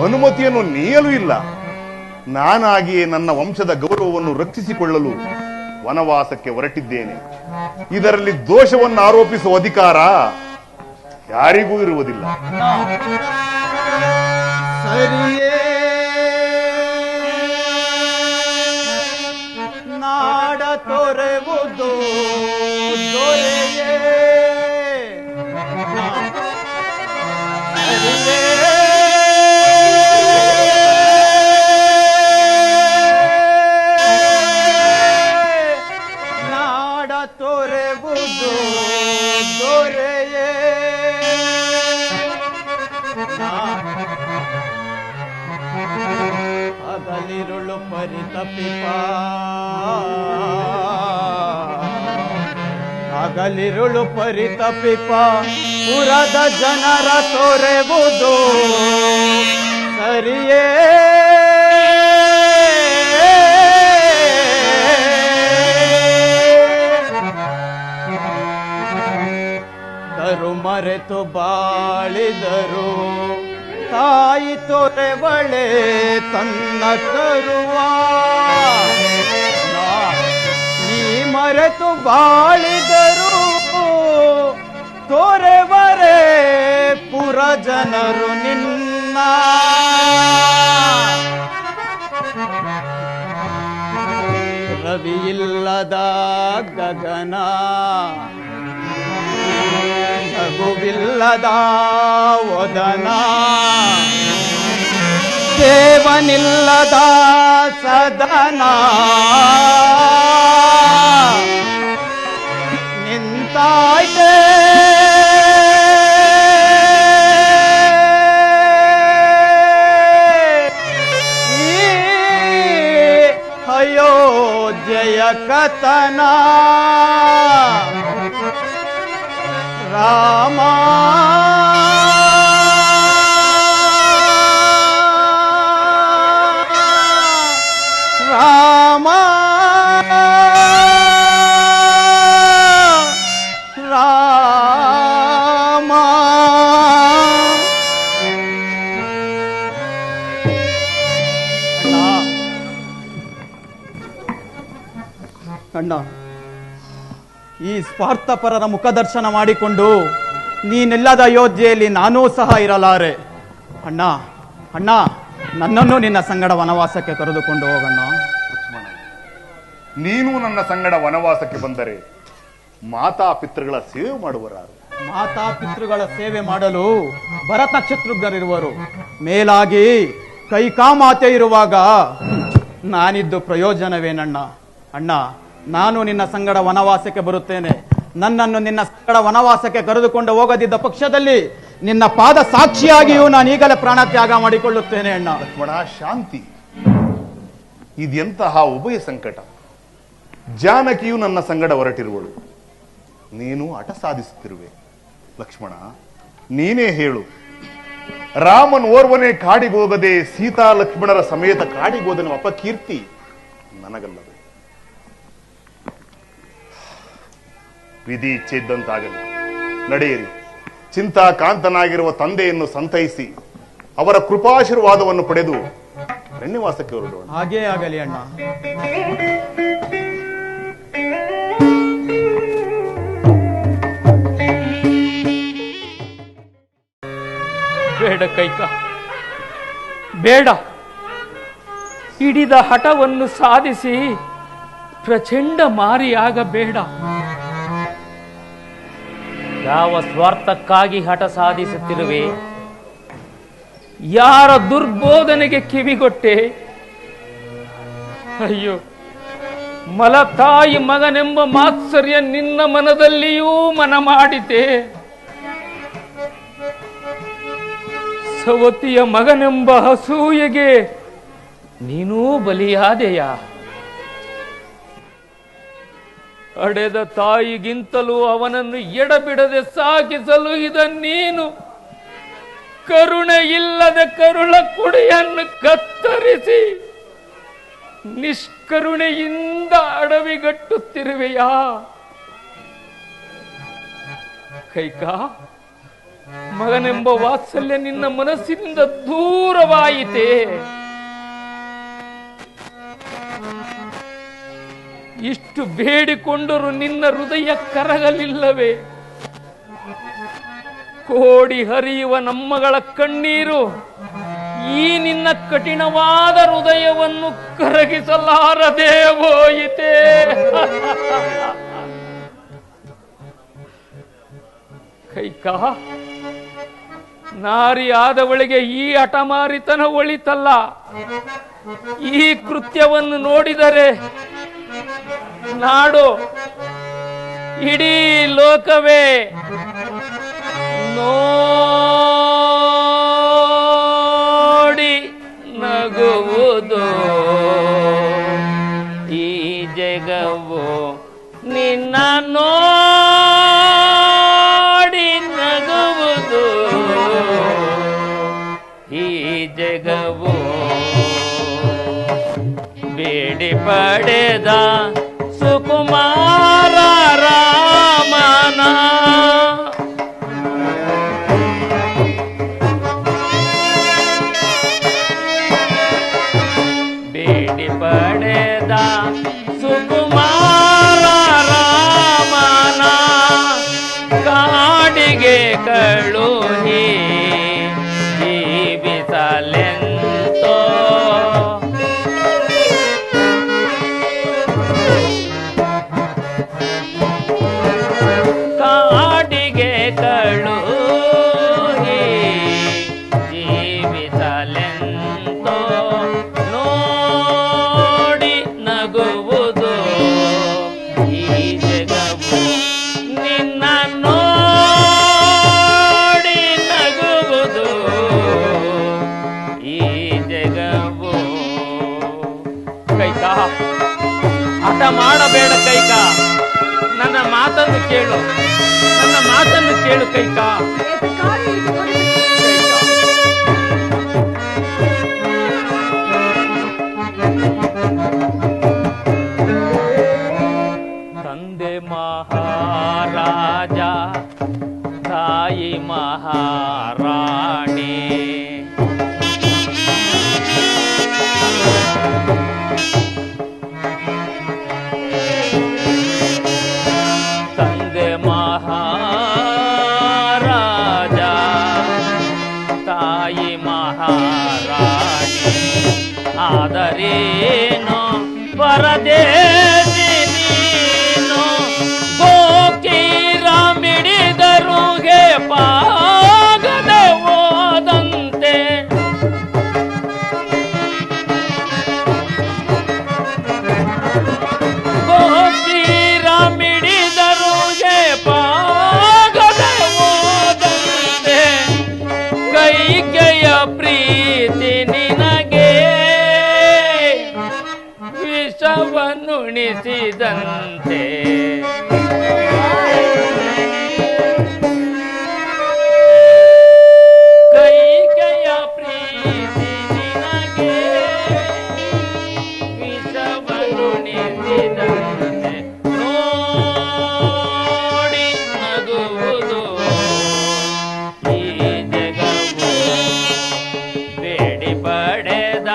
ಅನುಮತಿಯನ್ನು ನೀಯಲು ಇಲ್ಲ. ನಾನಾಗಿಯೇ ನನ್ನ ವಂಶದ ಗೌರವವನ್ನು ರಕ್ಷಿಸಿಕೊಳ್ಳಲು ವನವಾಸಕ್ಕೆ ಹೊರಟಿದ್ದೇನೆ. ಇದರಲ್ಲಿ ದೋಷವನ್ನು ಆರೋಪಿಸುವ ಅಧಿಕಾರ ಯಾರಿಗೂ ಇರುವುದಿಲ್ಲ. ಸರಿಯೇ ನಾಡ ತೊರೆವುದು ದೊರೆಯೇ ಸರಿಯೇ ನಾಡ ತೊರೆವುದು ದೊರೆಯೇ ಹಗಲಿರುಳು ಪರಿತಪಿಪ ಹಗಲಿರುಳು ಪರಿತಪಿಪ ಪುರದ ಜನರ ತೊರೆವುದು ಸರಿಯೇ ಕರು ಮರೆತು ಬಾಳಿದರು ತಾಯಿ ತೊರೆವಳೆ ತನ್ನ ಕರುವ ನೀ ಮರೆತು ಬಾಳಿದರು ತೊರೆವರೆ ಪುರ ಜನರು ನಿನ್ನ ರವಿಯಿಲ್ಲದ ಗಗನ ನಗುವಿಲ್ಲದ ವದನ ದೇವನಿಲ್ಲದ ಸದನ ನಿಂತಾಯ್ತೆ ಈ ಅಯೋಧ್ಯೆಯ ಕಥನ ರಾಮ ರಾಮ ರಾಮ ಅಣ್ಣ ಈ ಸ್ವಾರ್ಥಪರರ ಮುಖದರ್ಶನ ಮಾಡಿಕೊಂಡು ನೀನೆಲ್ಲದ ಅಯೋಧ್ಯೆಯಲ್ಲಿ ನಾನೂ ಸಹ ಇರಲಾರೆ. ಅಣ್ಣ ಅಣ್ಣ ನನ್ನನ್ನು ನಿನ್ನ ಸಂಗಡ ವನವಾಸಕ್ಕೆ ಕರೆದುಕೊಂಡು ಹೋಗಣ್ಣ. ಲಕ್ಷ್ಮಣ, ನೀನು ನನ್ನ ಸಂಗಡ ವನವಾಸಕ್ಕೆ ಬಂದರೆ ಮಾತಾ ಪಿತೃಗಳ ಸೇವೆ ಮಾಡುವರಾರು? ಮಾತಾ ಪಿತೃಗಳ ಸೇವೆ ಮಾಡಲು ಭರತ ಶತ್ರುಘ್ನರಿರುವರು. ಮೇಲಾಗಿ ಕೈಕಾಮಾತೆ ಇರುವಾಗ ನಾನಿದ್ದು ಪ್ರಯೋಜನವೇನಣ್ಣ? ಅಣ್ಣ ನಾನು ನಿನ್ನ ಸಂಗಡ ವನವಾಸಕ್ಕೆ ಬರುತ್ತೇನೆ. ನನ್ನನ್ನು ನಿನ್ನ ಸಂಗಡ ವನವಾಸಕ್ಕೆ ಕರೆದುಕೊಂಡು ಹೋಗದಿದ್ದ ಪಕ್ಷದಲ್ಲಿ ನಿನ್ನ ಪಾದ ಸಾಕ್ಷಿಯಾಗಿಯೂ ನಾನು ಈಗಲೇ ಪ್ರಾಣ ತ್ಯಾಗ ಮಾಡಿಕೊಳ್ಳುತ್ತೇನೆ ಅಣ್ಣ. ಲಕ್ಷ್ಮಣ, ಶಾಂತಿ. ಇದೆಂತಹ ಉಭಯ ಸಂಕಟ. ಜಾನಕಿಯು ನನ್ನ ಸಂಗಡ ಹೊರಟಿರುವಳು, ನೀನು ಹಠ ಸಾಧಿಸುತ್ತಿರುವೆ. ಲಕ್ಷ್ಮಣ, ನೀನೇ ಹೇಳು, ರಾಮನ್ ಓರ್ವನೇ ಕಾಡಿಗೋಗದೆ ಸೀತಾ ಲಕ್ಷ್ಮಣರ ಸಮೇತ ಕಾಡಿಗೋದನು ಅಪಕೀರ್ತಿ ನನಗಲ್ಲವೇ? ವಿಧಿ ಇಚ್ಛೆ ಇದ್ದಂತಾಗಲಿ. ನಡೆಯಿರಿ. ಚಿಂತಾಕಾಂತನಾಗಿರುವ ತಂದೆಯನ್ನು ಸಂತೈಸಿ ಅವರ ಕೃಪಾಶೀರ್ವಾದವನ್ನು ಪಡೆದು ಅರಣ್ಯವಾಸಕ್ಕೆ ಹೊರಡೋಣ. ಹಾಗೇ ಆಗಲಿ ಅಣ್ಣ. ಬೇಡ ಕೈಕ, ಬೇಡ. ಹಿಡಿದ ಹಠವನ್ನು ಸಾಧಿಸಿ ಪ್ರಚಂಡ ಮಾರಿಯಾಗಬೇಡ. ಯಾವ ಸ್ವಾರ್ಥಕ್ಕಾಗಿ ಹಠ ಸಾಧಿಸುತ್ತಿರುವೆ? ಯಾರ ದುರ್ಬೋಧನೆಗೆ ಕಿವಿಗೊಟ್ಟೆ? ಅಯ್ಯೋ, ಮಲತಾಯಿ ಮಗನೆಂಬ ಮಾತ್ಸರ್ಯ ನಿನ್ನ ಮನದಲ್ಲಿಯೂ ಮನ ಮಾಡಿತೆ. ಸವತಿಯ ಮಗನೆಂಬ ಅಸೂಯೆಗೆ ನೀನೂ ಬಲಿಯಾದೆಯ? ಅಡೆದ ತಾಯಿಗಿಂತಲೂ ಅವನನ್ನು ಎಡಬಿಡದೆ ಸಾಕಿಸಲು ಇದ ನೀನು ಕರುಣೆ ಇಲ್ಲದ ಕರುಳ ಕುಡಿಯನ್ನು ಕತ್ತರಿಸಿ ನಿಷ್ಕರುಣೆಯಿಂದ ಅಡವಿಗಟ್ಟುತ್ತಿರುವೆಯಾ? ಕೈಕಾ, ಮಗನೆಂಬ ವಾತ್ಸಲ್ಯ ನಿನ್ನ ಮನಸ್ಸಿನಿಂದ ದೂರವಾಯಿತೆ. ಇಷ್ಟು ಬೇಡಿಕೊಂಡರೂ ನಿನ್ನ ಹೃದಯ ಕರಗಲಿಲ್ಲವೇ? ಕೋಡಿ ಹರಿಯುವ ನಮ್ಮಗಳ ಕಣ್ಣೀರು ಈ ನಿನ್ನ ಕಠಿಣವಾದ ಹೃದಯವನ್ನು ಕರಗಿಸಲಾರದೆ ಹೋಯಿತೆ. ಕೈಕಾ, ನಾರಿ ಆದವಳಿಗೆ ಈ ಹಠಮಾರಿತನ ಒಳಿತಲ್ಲ. ಈ ಕೃತ್ಯವನ್ನು ನೋಡಿದರೆ ನಾಡು, ಇಡೀ ಲೋಕವೇ ನೋಡಿ ನಗುವುದು. ಈ ಜಗವು ನಿನ್ನ ನೋಡಿ ನಗುವುದು. ಈ ಜಗವು ಬೇಡಿ ಪಡೆದ ಸುಕುಮಾರ ರಾಮನ ಬೇಡಿ ಪಡೆದ ಸುಕುಮಾರ ರಾಮನ ಕಾಡಿಗೆ ಕಳುಹಿ ಜೀವಿಸಲೆಂತೋ ಕಾಡಿಗೆ ಕಳುಹಿ ಜೀವಿಸಲೆಂತೋ ನೋಡಿ ನಗುವುದು. ಈ ಜಗವು ನಿನ್ನ ನೋಡಿ ನಗುವುದು. ಈ ಜಗವು. ಕೈಕಾ, ಹಠ ಮಾಡಬೇಡ ಕೈಕಾ. ನನ್ನ ಮಾತನ್ನು ಕೇಳು, ನನ್ನ ಮಾತನ್ನು ಕೇಳು ಕೈಕಾ. ತಂದೆ ಮಹಾರಾಜ, ತಾಯಿ ಮಹಾರಾಣಿ, ತಂದೆ ಮಹಾರಾಜ, ತಾಯಿ ಮಹಾರಾಣಿ, ಆದರೇನು ಪರದೇಶಿ ನೀನು. ಗೋಕೀರ ಮಿಡಿದರುಗೆ ಪಾಗದೆ ಹೋದಂತ ಪ್ರೀತಿಸಿದಂತೆ ಕೈಕೆಯ ಪ್ರೀತಿ ನಿನಗೆ ವಿಷವನುಣಿಸಿದಂತೆ ನೋಡಿ ನಗುವುದು ಈ ಜಗವು ಬೇಡಿ ಪಡೆದ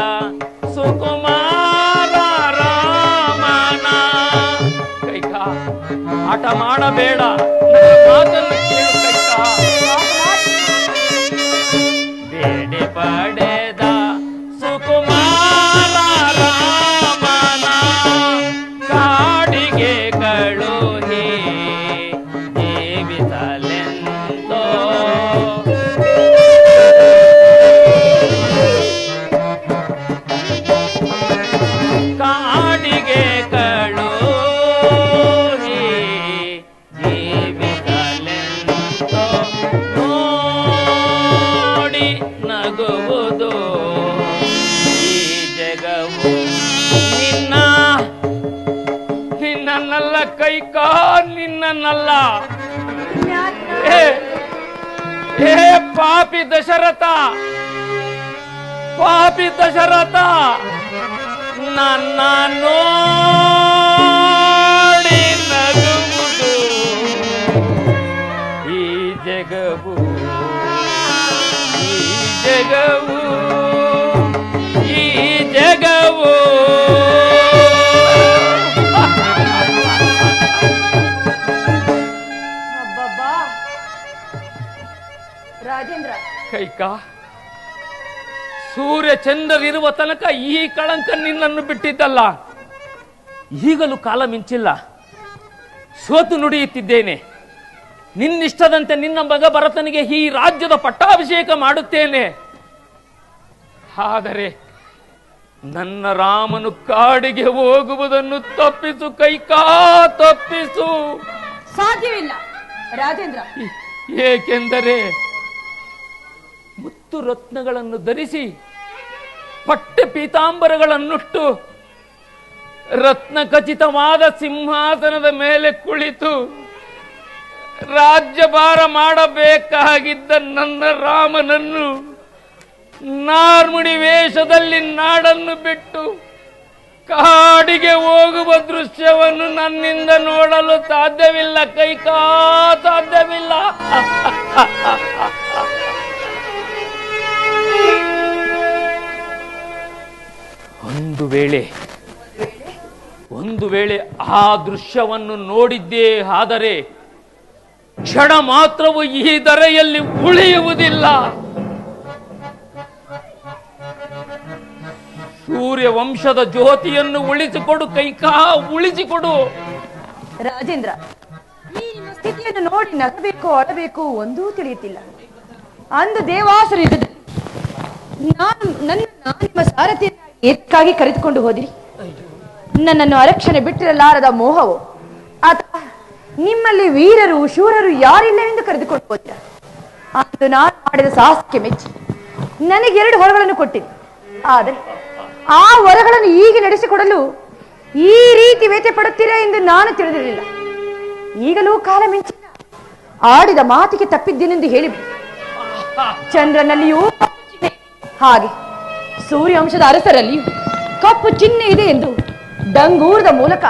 ಸುಕುಮಾರ ರಾಮನ ಕೈಕ ಆಟ ಮಾಡಬೇಡ, ನನ್ನ ಮಾತನ್ನು ಕೇಳು ಕೈಕ. ಬೇಡಿ ಪಡೆದ ಸುಕುಮಾರ ರಾಮನ ಕಾಡಿಗೆ ಕಳುಹಿ ಜೀವಿಸಲೆಂದೋ ಕಾಡಿಗೆ ಕಳುಹಿ ಜೀವಿಸಲೆಂದೋ ನೋಡಿ ನಗುವುದು ಈ ಜಗವು ನಿನ್ನನ್ನಲ್ಲ ಕೈಕ, ನಿನ್ನನ್ನಲ್ಲ. ಏ ಪಾಪಿ ದಶರಥ, ಪಾಪಿ ದಶರಥ, ನನ್ನ ನೋಡಿ ನಗುವುದು ಈ ಜಗವು, ಈ ಜಗವು, ಈ ಜಗವು. ಅಬ್ಬಬ್ಬಾ ರಾಜೇಂದ್ರ, ಕೈಕ, ಸೂರ್ಯ ಚಂದ್ರರಿರುವ ತನಕ ಈ ಕಳಂಕ ನಿನ್ನನ್ನು ಬಿಟ್ಟಿದ್ದಲ್ಲ. ಈಗಲೂ ಕಾಲ ಮಿಂಚಿಲ್ಲ. ಸೋತು ನುಡಿಯುತ್ತಿದ್ದೇನೆ. ನಿನ್ನಿಷ್ಟದಂತೆ ನಿನ್ನ ಮಗ ಭರತನಿಗೆ ಈ ರಾಜ್ಯದ ಪಟ್ಟಾಭಿಷೇಕ ಮಾಡುತ್ತೇನೆ. ಆದರೆ ನನ್ನ ರಾಮನು ಕಾಡಿಗೆ ಹೋಗುವುದನ್ನು ತಪ್ಪಿಸು ಕೈಕಾ, ತಪ್ಪಿಸು. ಸಾಧ್ಯವಿಲ್ಲ ರಾಜೇಂದ್ರ. ಏಕೆಂದರೆ ಮುತ್ತು ರತ್ನಗಳನ್ನು ಧರಿಸಿ ಪಟ್ಟೆ ಪೀತಾಂಬರಗಳನ್ನುಟ್ಟು ರತ್ನ ಖಚಿತವಾದ ಸಿಂಹಾಸನದ ಮೇಲೆ ಕುಳಿತು ರಾಜ್ಯಭಾರ ಮಾಡಬೇಕಾಗಿದ್ದ ನನ್ನ ರಾಮನನ್ನು ನಾರ್ಮುಡಿ ವೇಷದಲ್ಲಿ ನಾಡನ್ನು ಬಿಟ್ಟು ಕಾಡಿಗೆ ಹೋಗುವ ದೃಶ್ಯವನ್ನು ನನ್ನಿಂದ ನೋಡಲು ಸಾಧ್ಯವಿಲ್ಲ ಕೈಕಾ, ಸಾಧ್ಯವಿಲ್ಲ. ಒಂದು ವೇಳೆ ಆ ದೃಶ್ಯವನ್ನು ನೋಡಿದ್ದೇ ಆದರೆ ಕ್ಷಣ ಮಾತ್ರವೂ ಈ ಧರೆಯಲ್ಲಿ ಉಳಿಯುವುದಿಲ್ಲ. ಸೂರ್ಯ ವಂಶದ ಜ್ಯೋತಿಯನ್ನು ಉಳಿಸಿಕೊಡು ಕೈಕಾ, ಉಳಿಸಿಕೊಡು. ರಾಜೇಂದ್ರ, ಈ ನಿಮ್ಮ ಸ್ಥಿತಿಯನ್ನು ನೋಡಿ ನಗಬೇಕು ಅಳಬೇಕು ಒಂದೂ ತಿಳಿಯುತ್ತಿಲ್ಲ. ಅಂದು ದೇವಾಸುರ ಯುದ್ಧದಲ್ಲಿ ನಿಮ್ಮ ಸಾರಥಿಯನ್ನಾಗಿ ಏಕಾಗಿ ಕರೆದುಕೊಂಡು ಹೋದಿರಿ. ನನ್ನನ್ನು ಅರಕ್ಷಣೆ ಬಿಟ್ಟಿರಲಾರದ ಮೋಹವು ಅಥವಾ ನಿಮ್ಮಲ್ಲಿ ವೀರರು ಶೂರರು ಯಾರಿಲ್ಲವೆಂದು ಕರೆದುಕೊಂಡು ಹೋದಿರ. ಅಂದು ನಾನು ಮಾಡಿದ ಸಾಹಸಕ್ಕೆ ಮೆಚ್ಚಿ ನನಗೆ 2 ಹೊರಗಳನ್ನು ಕೊಟ್ಟಿದೆ. ಆದರೆ ಆ ವರಗಳನ್ನು ಈಗ ನಡೆಸಿಕೊಡಲು ಈ ರೀತಿ ವ್ಯಥೆ ಪಡುತ್ತೀರಾ ಎಂದು ನಾನು ತಿಳಿದಿರಲಿಲ್ಲ. ಈಗಲೂ ಕಾಲ ಮಿಂಚಿನ ಆಡಿದ ಮಾತಿಗೆ ತಪ್ಪಿದ್ದೇನೆಂದು ಹೇಳಿಬಿಡಿ. ಚಂದ್ರನಲ್ಲಿಯೂ ಹಾಗೆ ಸೂರ್ಯವಂಶದ ಅರಸರಲ್ಲಿಯೂ ಕಪ್ಪು ಚಿಹ್ನೆ ಇದೆ ಎಂದು ಡಂಗೂರದ ಮೂಲಕ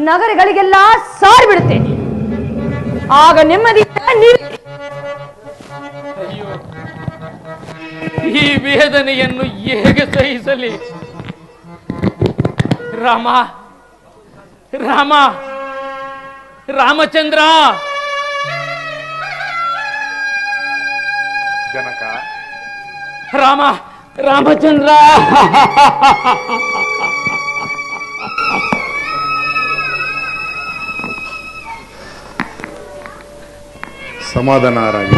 ನಗರಗಳಿಗೆಲ್ಲ ಸಾರಿಬಿಡುತ್ತೇನೆ. ಆಗ ನೆಮ್ಮದಿಯಿಂದ ಈ ವೇದನೆಯನ್ನು ಹೇಗೆ ಸಹಿಸಲಿ? ರಾಮ, ರಾಮ, ರಾಮಚಂದ್ರ. ಜನಕ, ರಾಮ, ರಾಮಚಂದ್ರ. ಸಮಾಧಾನರಾಗಿ.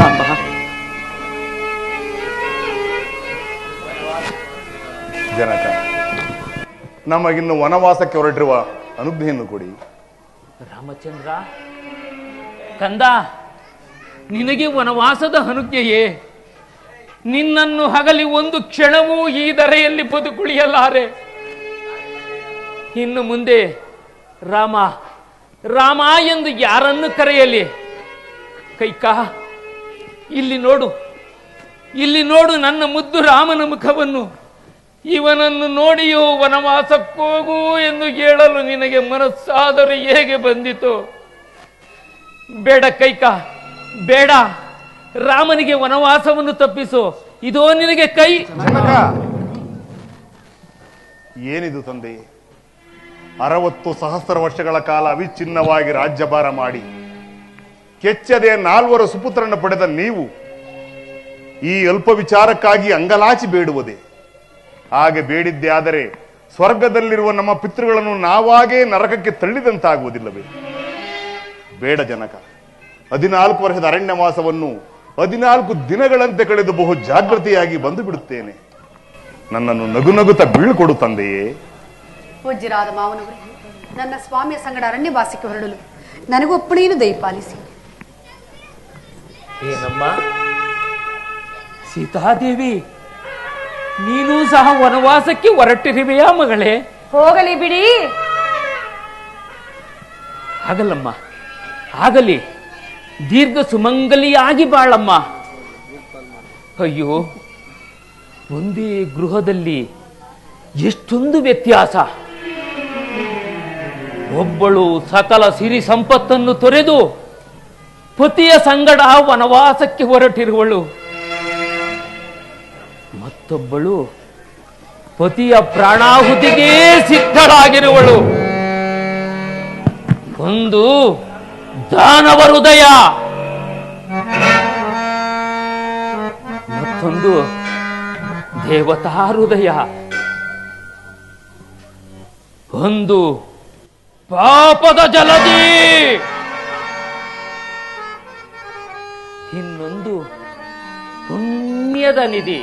ಜನಕ, ನಮಗಿನ್ನು ವನವಾಸಕ್ಕೆ ಹೊರಟಿರುವ ಅನುಜ್ಞೆಯನ್ನು ಕೊಡಿ. ರಾಮಚಂದ್ರ, ಕಂದ, ನಿನಗೆ ವನವಾಸದ ಅನುಜ್ಞೆಯೇ? ನಿನ್ನನ್ನು ಹಗಲಿ ಒಂದು ಕ್ಷಣವೂ ಈ ಧರೆಯಲ್ಲಿ ಬದುಕುಳಿಯಲಾರೆ. ಇನ್ನು ಮುಂದೆ ರಾಮ ರಾಮ ಎಂದು ಯಾರನ್ನು ಕರೆಯಲಿ? ಕೈಕಾ, ಇಲ್ಲಿ ನೋಡು, ಇಲ್ಲಿ ನೋಡು ನನ್ನ ಮುದ್ದು ರಾಮನ ಮುಖವನ್ನು. ಇವನನ್ನು ನೋಡಿಯೋ ವನವಾಸಕ್ಕೋಗು ಎಂದು ಹೇಳಲು ನಿನಗೆ ಮನಸ್ಸಾದರೂ ಹೇಗೆ ಬಂದಿತು? ಬೇಡ ಕೈಕಾ, ಬೇಡ. ರಾಮನಿಗೆ ವನವಾಸವನ್ನು ತಪ್ಪಿಸು. ಇದೋ ನಿನಗೆ ಕೈ. ಏನಿದು ತಂದೆ? 60 ಸಹಸ್ರ ವರ್ಷಗಳ ಕಾಲ ಅವಿಚ್ಛಿನ್ನವಾಗಿ ರಾಜ್ಯಭಾರ ಮಾಡಿ ಕೆಚ್ಚದೆ 4 ಸುಪುತ್ರರನ್ನು ಪಡೆದ ನೀವು ಈ ಅಲ್ಪ ವಿಚಾರಕ್ಕಾಗಿ ಅಂಗಲಾಚಿ ಬೇಡುವುದೇ? ಹಾಗೆ ಬೇಡಿದ್ದೇ ಆದರೆ ಸ್ವರ್ಗದಲ್ಲಿರುವ ನಮ್ಮ ಪಿತೃಗಳನ್ನು ನಾವಾಗೇ ನರಕಕ್ಕೆ ತಳ್ಳಿದಂತಾಗುವುದಿಲ್ಲವೇ? ಬೇಡ ಜನಕ. 14 ವರ್ಷದ ಅರಣ್ಯವಾಸವನ್ನು 14 ದಿನಗಳಂತೆ ಕಳೆದು ಬಹು ಜಾಗೃತಿಯಾಗಿ ಬಂದು ಬಿಡುತ್ತೇನೆ. ನನ್ನನ್ನು ನಗು ನಗುತ್ತಾ ಬೀಳ್ಕೊಡು ತಂದೆಯೇ. ಪೂಜ್ಯರಾದ ಮಾವನವರೇ, ನನ್ನ ಸ್ವಾಮಿಯ ಸಂಗಡ ಅರಣ್ಯವಾಸಕ್ಕೆ ಹೊರಡಲು ನನಗೂ ಒಪ್ಪಣೆಯನ್ನು ದಯಪಾಲಿಸಿ. ಏನಮ್ಮ ಸೀತಾದೇವಿ, ನೀನು ಸಹ ವನವಾಸಕ್ಕೆ ಹೊರಟಿರುವೆಯಾ ಮಗಳೇ? ಹೋಗಲಿ ಬಿಡಿ. ಆಗಲ್ಲಮ್ಮ, ಆಗಲಿ. ದೀರ್ಘ ಸುಮಂಗಲಿಯಾಗಿ ಬಾಳಮ್ಮ. ಅಯ್ಯೋ, ಒಂದೇ ಗೃಹದಲ್ಲಿ ಎಷ್ಟೊಂದು ವ್ಯತ್ಯಾಸ. ಒಬ್ಬಳು ಸಕಲ ಸಿರಿ ಸಂಪತ್ತನ್ನು ತೊರೆದು ಪತಿಯ ಸಂಗಡ ವನವಾಸಕ್ಕೆ ಹೊರಟಿರುವಳು, ಮತ್ತೊಬ್ಬಳು ಪತಿಯ ಪ್ರಾಣಾಹುತಿಗೆ ಸಿದ್ಧರಾಗಿರುವಳು. ಒಂದು ದಾನವ ಹೃದಯ, ಮತ್ತೊಂದು ದೇವತಾ ಹೃದಯ. ಒಂದು ಪಾಪದ ಜಲದಿ, ಇನ್ನೊಂದು ಪುಣ್ಯದ ನಿಧಿ.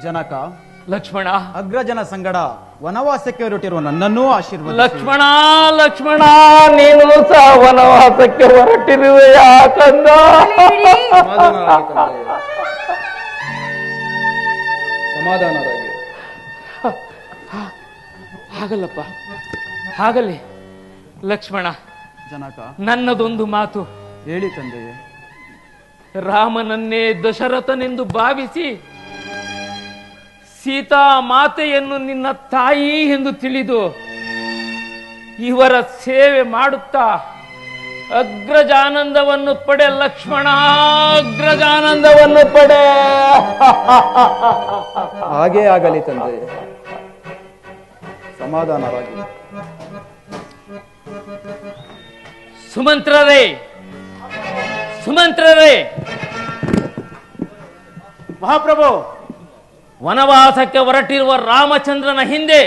ಜನಕ, ಲಕ್ಷ್ಮಣ, ಅಗ್ರಜನ ಸಂಗಡ ವನವಾಸಕ್ಕೆ ಹೊರಟಿರುವ ನನ್ನನ್ನೂ ಆಶೀರ್ವಾದ. ಲಕ್ಷ್ಮಣ, ಲಕ್ಷ್ಮಣ, ನೀನು ಸಹ ವನವಾಸಕ್ಕೆ ಹೊರಟಿರುವೆಯಾ ಕಂದ? ಸಮಾಧಾನರಾಗಿ. ಆಗಲ್ಲಪ್ಪ, ಆಗಲಿ. ಲಕ್ಷ್ಮಣ, ಜನಕ, ನನ್ನದೊಂದು ಮಾತು ಹೇಳಿ ತಂದೆಯೇ. ರಾಮನನ್ನೇ ದಶರಥನೆಂದು ಭಾವಿಸಿ ಸೀತಾ ಮಾತೆಯನ್ನು ನಿನ್ನ ತಾಯಿ ಎಂದು ತಿಳಿದು ಇವರ ಸೇವೆ ಮಾಡುತ್ತಾ ಅಗ್ರಜಾನಂದವನ್ನು ಪಡೆ ಲಕ್ಷ್ಮಣ, ಅಗ್ರಜಾನಂದವನ್ನು ಪಡೆ. ಹಾಗೇ ಆಗಲಿ ತಂದೆಯೇ. ಸಮಾಧಾನರಾಗಿ. ಸುಮಂತ್ರರೇ, ಸುಮಂತ್ರರೇ, ಮಹಾಪ್ರಭು, ವನವಾಸಕ್ಕೆ ಹೊರಟಿರುವ ರಾಮಚಂದ್ರನ ಹಿಂದೆ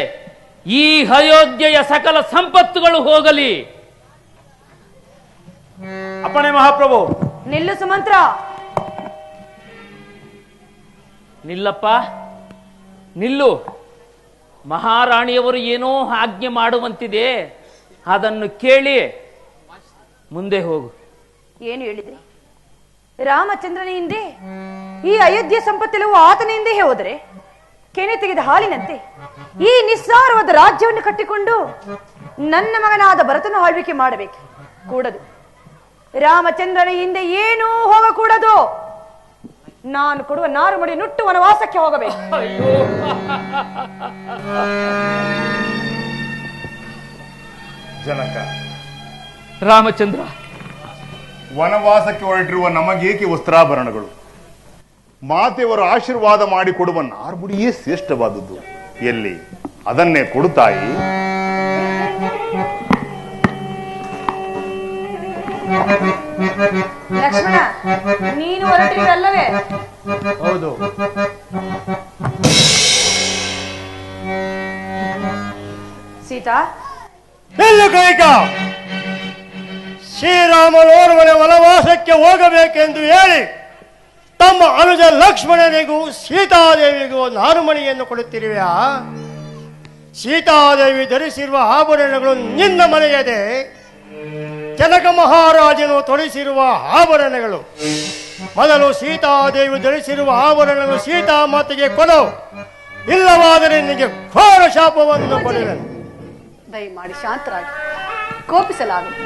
ಈ ಅಯೋಧ್ಯೆಯ ಸಕಲ ಸಂಪತ್ತುಗಳು ಹೋಗಲಿ. ಅಪ್ಪಣೆ ಮಹಾಪ್ರಭು. ನಿಲ್ಲು ಸುಮಂತ್ರ. ನಿಲ್ಲಪ್ಪ, ನಿಲ್ಲು. ಮಹಾರಾಣಿಯವರು ಏನೋ ಆಜ್ಞೆ ಮಾಡುವಂತಿದೆ, ಅದನ್ನು ಕೇಳಿ ಮುಂದೆ ಹೋಗು. ಏನು ಹೇಳಿದ್ರಿ? ರಾಮಚಂದ್ರನ ಹಿಂದೆ ಈ ಅಯೋಧ್ಯೆ ಸಂಪತ್ತೆಲ್ಲವೂ ಆತನ ಹಿಂದೆ ಹೋದರೆ ಕೆನೆ ತೆಗೆದ ಹಾಲಿನಂತೆ ಈ ನಿಸ್ಸಾರವಾದ ರಾಜ್ಯವನ್ನು ಕಟ್ಟಿಕೊಂಡು ನನ್ನ ಮಗನಾದ ಭರತನ ಆಳ್ವಿಕೆ ಮಾಡಬೇಕು. ಕೂಡದು. ರಾಮಚಂದ್ರನ ಹಿಂದೆ ಏನೂ ಹೋಗಕೂಡದು. ನಾನು ಕೊಡುವ ನಾರುಮಡಿ ನುಟ್ಟು ವನವಾಸಕ್ಕೆ ಹೋಗಬೇಕು. ಜನಕ, ರಾಮಚಂದ್ರ, ವನವಾಸಕ್ಕೆ ಹೊರಟಿರುವ ನಮಗೇಕೆ ವಸ್ತ್ರಾಭರಣಗಳು? ಮಾತೆಯವರ ಆಶೀರ್ವಾದ ಮಾಡಿ ಕೊಡುವ ನಾರ್ಮುಡಿಯೇ ಶ್ರೇಷ್ಠವಾದದ್ದು. ಎಲ್ಲಿ ಅದನ್ನೇ ಕೊಡುತ್ತಾಯಿ. ಲಕ್ಷ್ಮಣ, ನೀನು ಹೊರಟಿರಲ್ಲವೇ? ಹೌದು. ಸೀತಾ, ಎಲ್ಲಿ ಕೈಕ? ಶ್ರೀರಾಮನೋರ್ವನ ವನವಾಸಕ್ಕೆ ಹೋಗಬೇಕೆಂದು ಹೇಳಿ ತಮ್ಮ ಅನುಜ ಲಕ್ಷ್ಮಣನಿಗೂ ಸೀತಾದೇವಿಗೂ ನಾರುಮಣಿಯನ್ನು ಕೊಡುತ್ತಿರುವೆಯಾ? ಸೀತಾದೇವಿ ಧರಿಸಿರುವ ಆಭರಣಗಳು ನಿನ್ನ ಮನೆಯದೆ. ಜನಕ ಮಹಾರಾಜನು ತೊಡಿಸಿರುವ ಆಭರಣಗಳು. ಮೊದಲು ಸೀತಾದೇವಿ ಧರಿಸಿರುವ ಆಭರಣಗಳು ಸೀತಾ ಮಾತೆಗೆ ಕೊಡು, ಇಲ್ಲವಾದರೆ ನಿನಗೆ ಘೋರ ಶಾಪವನ್ನು ಪಡೆದನು. ದಯಮಾಡಿ ಶಾಂತರಾಗಿ, ಕೋಪಿಸಲಾಗದು.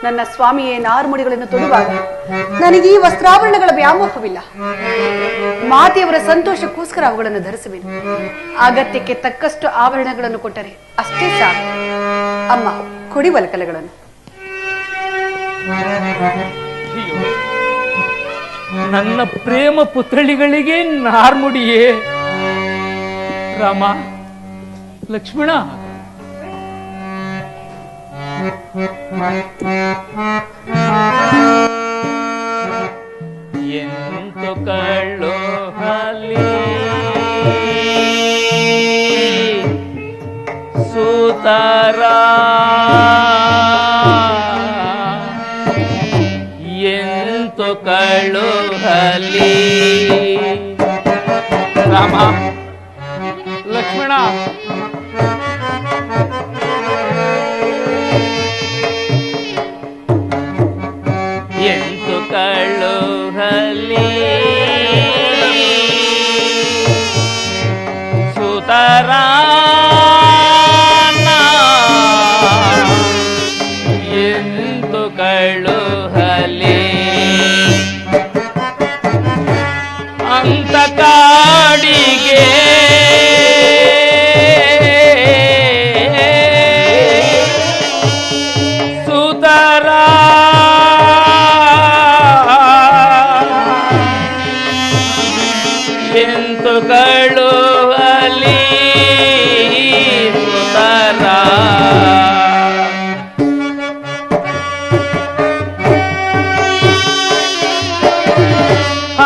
ನನ್ನ ಸ್ವಾಮಿಯೇ ನಾರುಮಡಿಗಳನ್ನು ತೊಡುವಾಗ ನನಗೆ ಈ ವಸ್ತ್ರಾಭರಣಗಳ ವ್ಯಾಮೋಹವಿಲ್ಲ. ಮಾತೆಯವರ ಸಂತೋಷಕ್ಕೋಸ್ಕರ ಅವುಗಳನ್ನು ಧರಿಸುವೆನು. ಅಗತ್ಯಕ್ಕೆ ತಕ್ಕಷ್ಟು ಆಭರಣಗಳನ್ನು ಕೊಟ್ಟರೆ ಅಷ್ಟೇ ಸಾಕು. ಅಮ್ಮ, ಕೊಡಿ ಬಲಕಲೆಗಳನ್ನು. ನನ್ನ ಪ್ರೇಮ ಪುತ್ಥಳಿಗಳಿಗೆ ನಾರ್ಮುಡಿಯೇ? ರಾಮ, ಲಕ್ಷ್ಮಣ, ಎಂತು ಕಳ್ಳು ಹಲಿ ಸೂತರ, ಎಂತು ಕಳ್ಳು ಹಲಿ. ರಾಮ, ಲಕ್ಷ್ಮಣ, ಎಂತು ಕಳ್ಳು ಹಲಿ ಸುತರ, ಎಂತು ಕಳ್ಳು ಹಲಿ ಅಂತ ಕಾಡಿಗೆ ಸುತರ, ಎಂತು ಕಳ್ಳು ಹಲಿ ಸುತರ.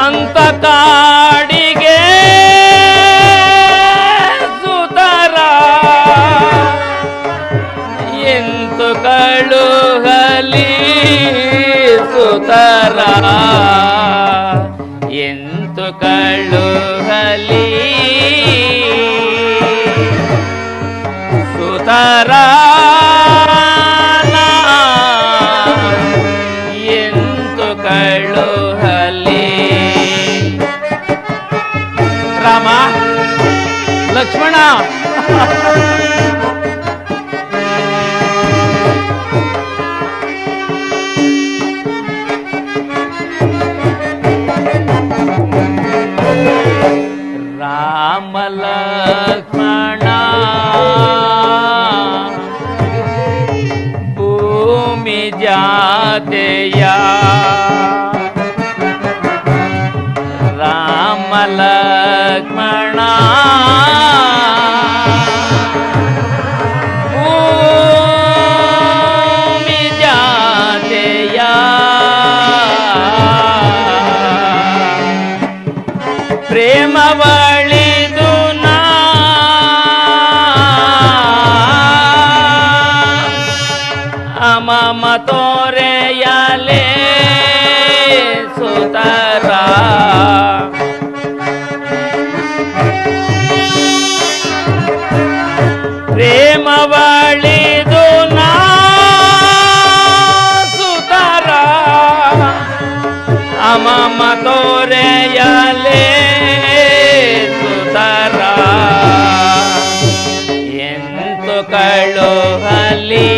ಅಂತ ಕಾಡಿಗೆ ಸುತರ, ಎಂತು ಕಳ್ಳು ಹಲಿ ಸುತರ, ಎಂತು ಕಳ್ಳು ಹಲಿ ಸುತರ, ಎಂತು ಕಳ್ಳು ಹಲಿ. ರಾಮ, ಲಕ್ಷ್ಮಣ, ರಾಮ ಲಕ್ಷ್ಮಣ ಭೂಮಿ ಜಾತೆಯ, ರಾಮ ಲಕ್ಷ್ಮಣ ಭೂಮಿ ಜಾತೆಯ, ಪ್ರೇಮವಳಿದು ನಾ ಅಮಮ ತೋರೆಯಲೇ ಸುತರ, ಪ್ರೇಮವಳಿದು ನಾ ಸುತರ, ಅಮಮ ತೋರೆಯಲೇ ಸುತರ, ಎಂತು ಕಳ್ಳು ಹಲಿ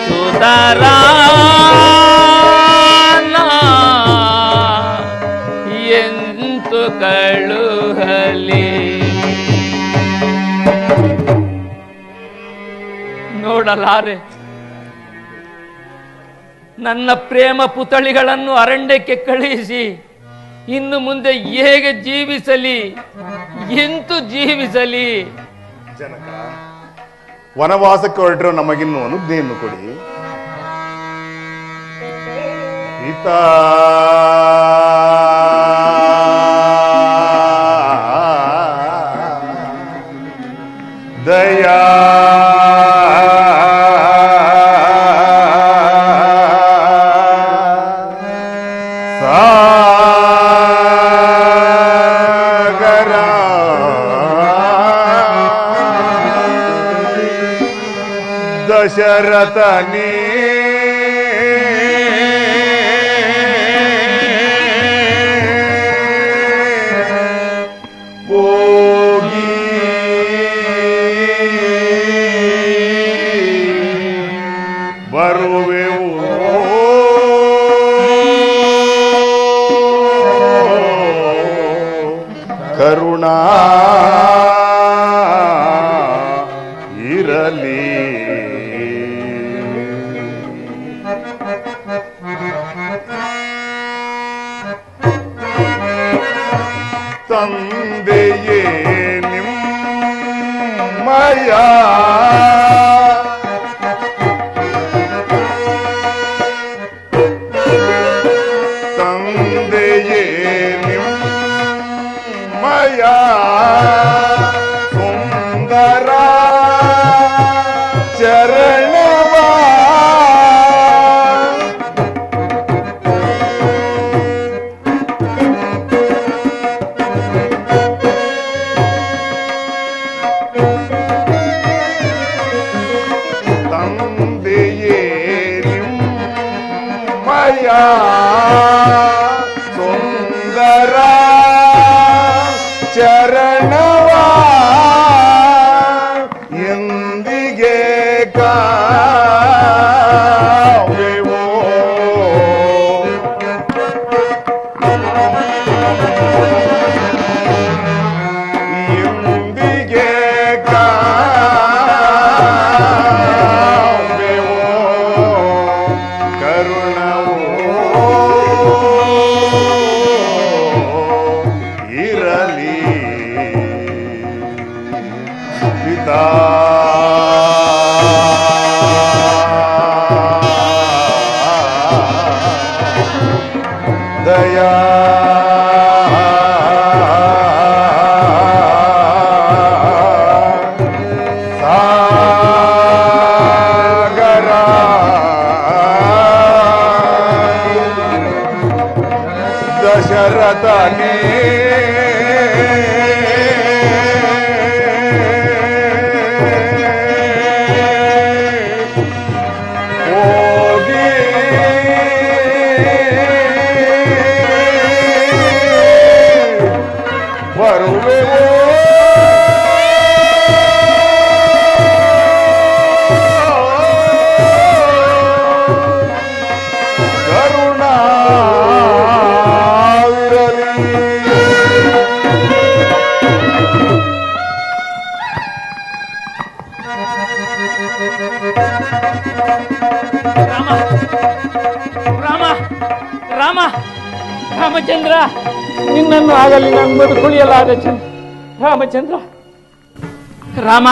ಸುತರ, ಎಂತು ಕಳ್ಳು ಹಲಿ. ನೋಡಲಾರೆ, ನನ್ನ ಪ್ರೇಮ ಪುತಳಿಗಳನ್ನು ಅರಣ್ಯಕ್ಕೆ ಕಳುಹಿಸಿ ಇನ್ನು ಮುಂದೆ ಹೇಗೆ ಜೀವಿಸಲಿ, ಎಂತು ಜೀವಿಸಲಿ? ಜನಕ, ವನವಾಸಕ್ಕೆ ಹೊರಟಿರೋ ನಮಗಿನ್ನು ಅನುಜ್ಞೆಯನ್ನು ಕೊಡಿ. ಪಿತಾ ದಯಾ ದಶರಥನೇ ಹೋಗಿ ತಂದೆಯೇ ನಿಮ್ಮಯ ತಂದೆಯೇ ನಿಮ್ಮಯ ಸುಂದರ ಚರಣವಾ ತಂದೆಯೇ ನಿಮ್ಮಯ ಸುಂದರ ಚರಣವಾ ಎಂದಿಗೆ ಕಾವೆವೋ ಎಂದಿಗೆ ಕಾವೆವೋ ಕರುಣವೋ ಇರಲಿ ಪಿತಾ ದಯಾ ಸಾಗರ ದಶರಥನೇ ಹೋಗಿ ಬರುವೆವೋ ರಾಮ ರಾಮ ರಾಮ ರಾಮಚಂದ್ರ ನಿನ್ನನ್ನು ಆಗಲಿ ನಾನು ಬದುಕುಳಿಯಲಾದ ಚಂದ್ರ ರಾಮಚಂದ್ರ ರಾಮ